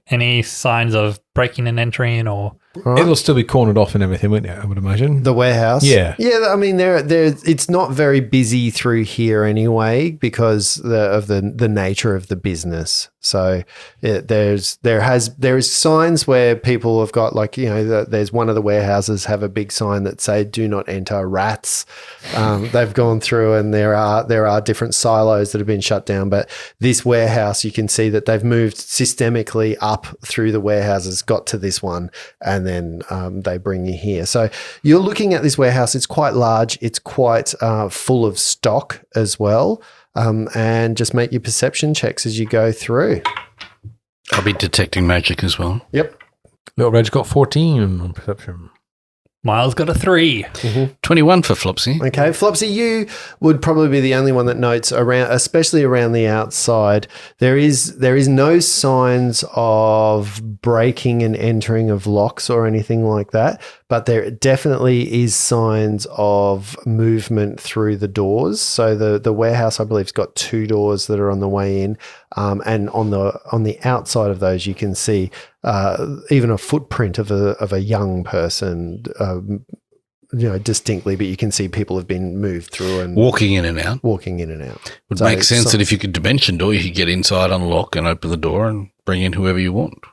S3: any signs of breaking and entering or...
S2: Right.
S5: It'll still be cornered off and everything, wouldn't it? I would imagine.
S2: The warehouse?
S5: Yeah.
S2: Yeah, I mean, it's not very busy through here anyway because of the nature of the business. So there is signs where people have got there's one of the warehouses have a big sign that say "Do not enter rats." They've gone through and there are different silos that have been shut down. But this warehouse, you can see that they've moved systemically up through the warehouses, got to this one, and then they bring you here. So you're looking at this warehouse. It's quite large. It's quite full of stock as well. And just make your perception checks as you go through.
S4: I'll be detecting magic as well.
S2: Yep.
S5: Little Red's got 14 on perception.
S3: Miles got a 3.
S4: 21 for Flopsy.
S2: Okay, Flopsy, you would probably be the only one that notes around, especially around the outside. There is no signs of breaking and entering of locks or anything like that, but there definitely is signs of movement through the doors. So the warehouse, I believe, has got 2 doors that are on the way in, and on the outside of those, you can see even a footprint of a young person. Distinctly, but you can see people have been moved through and
S4: Walking in and out. Would make sense that if you could dimension door, you could get inside, unlock, and open the door and bring in whoever you want.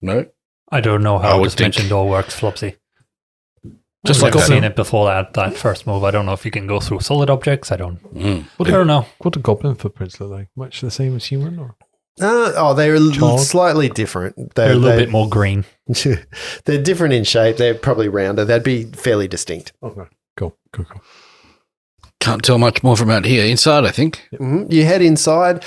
S4: No?
S3: I don't know
S4: I
S3: how
S4: would
S3: dimension
S4: think-
S3: door works, Flopsy.
S4: Just
S3: I've
S4: like
S3: never
S4: that.
S3: seen it before that first move. I don't know if you can go through solid objects. I don't know.
S5: What do goblin footprints look like? Much the same as human, or?
S2: They're
S5: Child?
S2: slightly different.
S3: They're a little bit more green.
S2: They're different in shape. They're probably rounder. They'd be fairly distinct.
S5: Okay, cool.
S4: Can't tell much more from out here. Inside, I think.
S2: You head inside.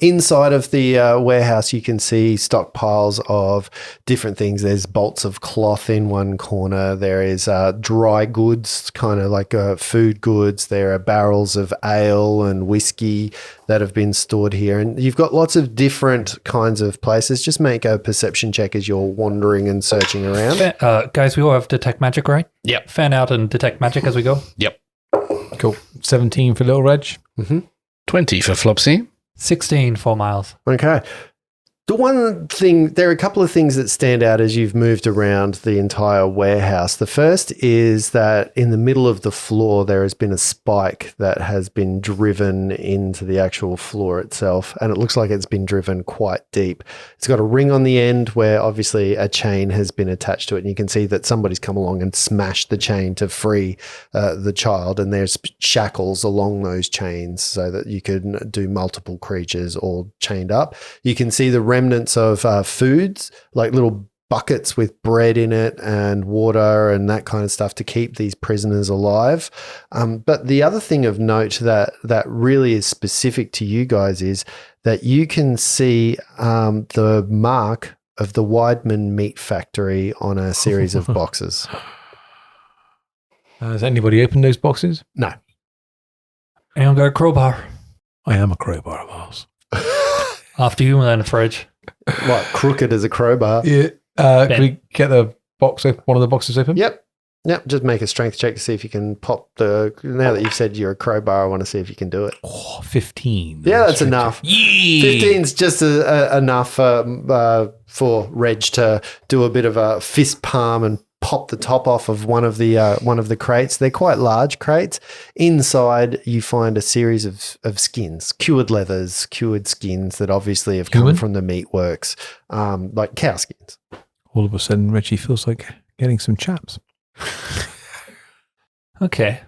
S2: Inside of the warehouse, you can see stockpiles of different things. There's bolts of cloth in one corner. There is dry goods, kind of like food goods. There are barrels of ale and whiskey that have been stored here. And you've got lots of different kinds of places. Just make a perception check as you're wandering and searching around.
S3: Guys, we all have detect magic, right?
S4: Yep.
S3: Fan out and detect magic as we go.
S4: Yep.
S5: Cool. 17 for Little Reg.
S4: 20 for Flopsy.
S3: 16 for Miles.
S2: Okay. The one thing, there are a couple of things that stand out as you've moved around the entire warehouse. The first is that in the middle of the floor, there has been a spike that has been driven into the actual floor itself, and it looks like it's been driven quite deep. It's got a ring on the end where obviously a chain has been attached to it, and you can see that somebody's come along and smashed the chain to free the child, and there's shackles along those chains so that you can do multiple creatures all chained up. You can see the remnants of foods, like little buckets with bread in it and water and that kind of stuff to keep these prisoners alive. But the other thing of note that really is specific to you guys is that you can see the mark of the Weidman meat factory on a series of boxes.
S5: Has anybody opened those boxes?
S2: No.
S3: Anyone got a crowbar?
S5: I am a crowbar, Miles.
S3: After you, then, Fridge.
S2: What, crooked as a crowbar?
S5: Yeah. Can we get the box open, one of the boxes open?
S2: Yep. Just make a strength check to see if you can pop now that you've said you're a crowbar, I want to see if you can do it.
S5: Oh, 15.
S2: Yeah, that's enough. 15's just enough for Reg to do a bit of a fist palm and pop the top off of one of the crates. They're quite large crates. Inside, you find a series of skins, cured leathers, cured skins that obviously have come from the meatworks, like cow skins.
S5: All of a sudden, Reggie feels like getting some chaps.
S3: Okay.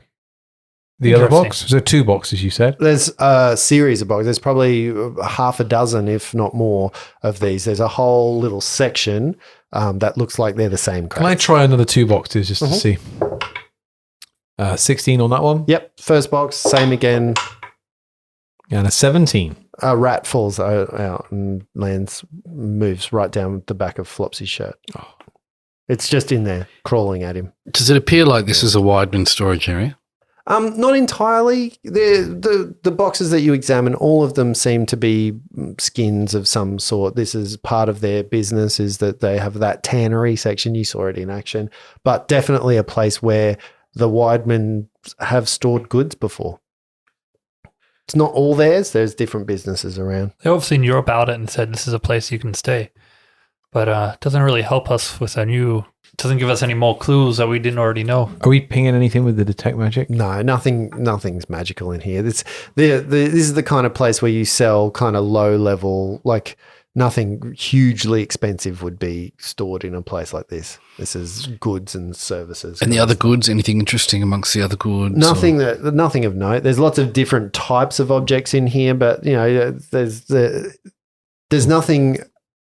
S5: The other box? So 2 boxes, you said?
S2: There's a series of boxes. There's probably half a dozen, if not more, of these. There's a whole little section that looks like they're the same crates.
S5: Can I try another 2 boxes just to see? 16 on that one?
S2: Yep. First box, same again.
S5: And a 17.
S2: A rat falls out and moves right down the back of Flopsy's shirt.
S5: Oh.
S2: It's just in there, crawling at him.
S4: Does it appear like this is a Weidman storage area?
S2: Not entirely. The boxes that you examine, all of them seem to be skins of some sort. This is part of their business, is that they have that tannery section. You saw it in action. But definitely a place where the Weidmans have stored goods before. It's not all theirs. There's different businesses around.
S3: They obviously knew about it and said this is a place you can stay. But it doesn't really help us with doesn't give us any more clues that we didn't already know.
S5: Are we pinging anything with the detect magic?
S2: No, nothing's magical in here. This is the kind of place where you sell kind of low level, like nothing hugely expensive would be stored in a place like this. This is goods and services.
S4: And the other goods, anything interesting amongst the other goods?
S2: Nothing of note. There's lots of different types of objects in here, but there's nothing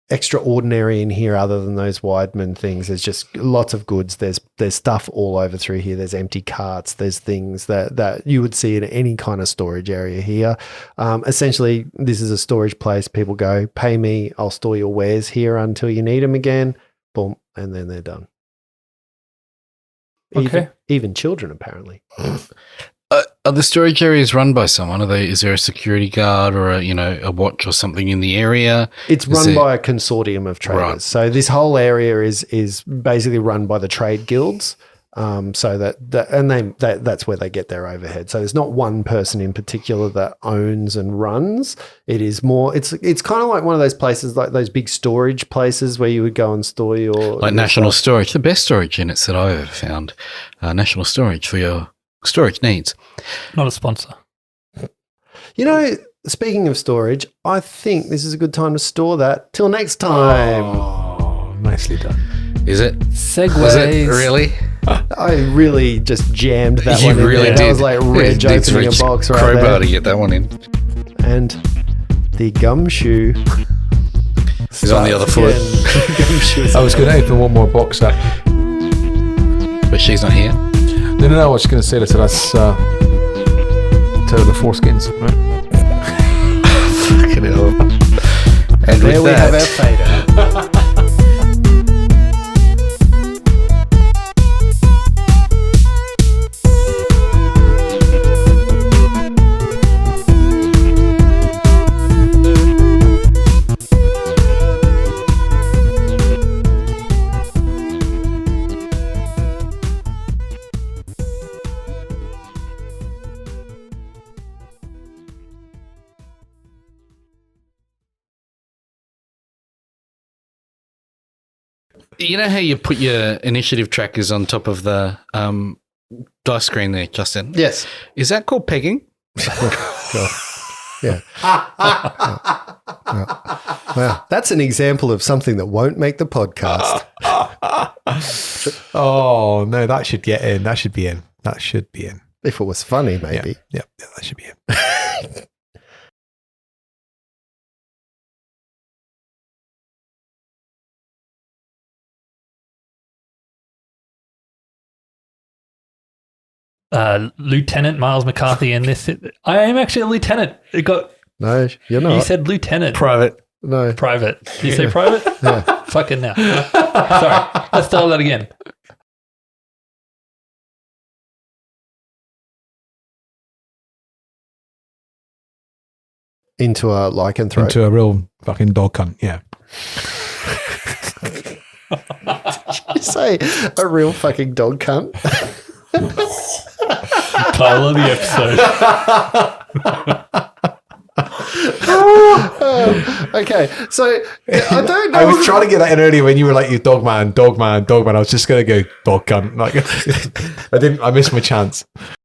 S2: extraordinary in here other than those Weidman things. There's just lots of goods. There's stuff all over through here. There's empty carts. There's things that you would see in any kind of storage area here. Essentially, this is a storage place. People go, pay me, I'll store your wares here until you need them again. Boom, and then they're done.
S3: Okay.
S2: Even children, apparently.
S4: Are the storage areas run by someone? Is there a security guard or a watch or something in the area?
S2: It's run by a consortium of traders.
S4: Right.
S2: So this whole area is basically run by the trade guilds. So that's where they get their overhead. So there's not one person in particular that owns and runs. It is more. It's kind of like one of those places, like those big storage places where you would go and store your
S4: like National Storage, the best storage units that I've ever found. National Storage for your storage needs.
S3: Not a sponsor.
S2: Speaking of storage, I think this is a good time to store that. Till next time.
S5: Oh, nicely done.
S4: Is it?
S3: Segways.
S4: Was it really?
S2: I really just jammed that
S4: You
S2: one in
S4: really
S2: there.
S4: did.
S2: That was like Reg
S4: It's
S2: opening
S4: Rich
S2: a box right
S4: crowbar
S2: there.
S4: to get that one in.
S2: And the gumshoe
S4: He's on the other foot.
S2: Gumshoe is
S5: I was going to open one more box up.
S4: But she's not here.
S5: No, I was going to say that. So that's to the foreskins. Right?
S4: Fucking hell. And
S2: There
S4: with
S2: we have our
S4: that,
S2: fader.
S4: you know how you put your initiative trackers on top of the dice screen there, Justin?
S2: Yes.
S4: Is that called pegging?
S2: Yeah. Wow. That's an example of something that won't make the podcast.
S5: Oh no, that should get in. That should be in. That should be in.
S2: If it was funny, maybe.
S5: Yeah, that should be in.
S3: Lieutenant Miles McCarthy in this. I am actually a lieutenant. It got.
S2: No, you're not.
S3: You said lieutenant.
S4: Private.
S2: No.
S3: Private. Did you say private?
S2: Yeah.
S3: Fucking now. Sorry. Let's start that again.
S2: Into a lycanthrope.
S5: Into a real fucking dog cunt. Yeah.
S2: You say a real fucking dog cunt.
S3: Title of the episode.
S2: Okay, so I don't know.
S5: I was trying to get that in earlier when you were like, "You dog man, dog man, dog man." I was just gonna go dog cunt. Like, I missed my chance.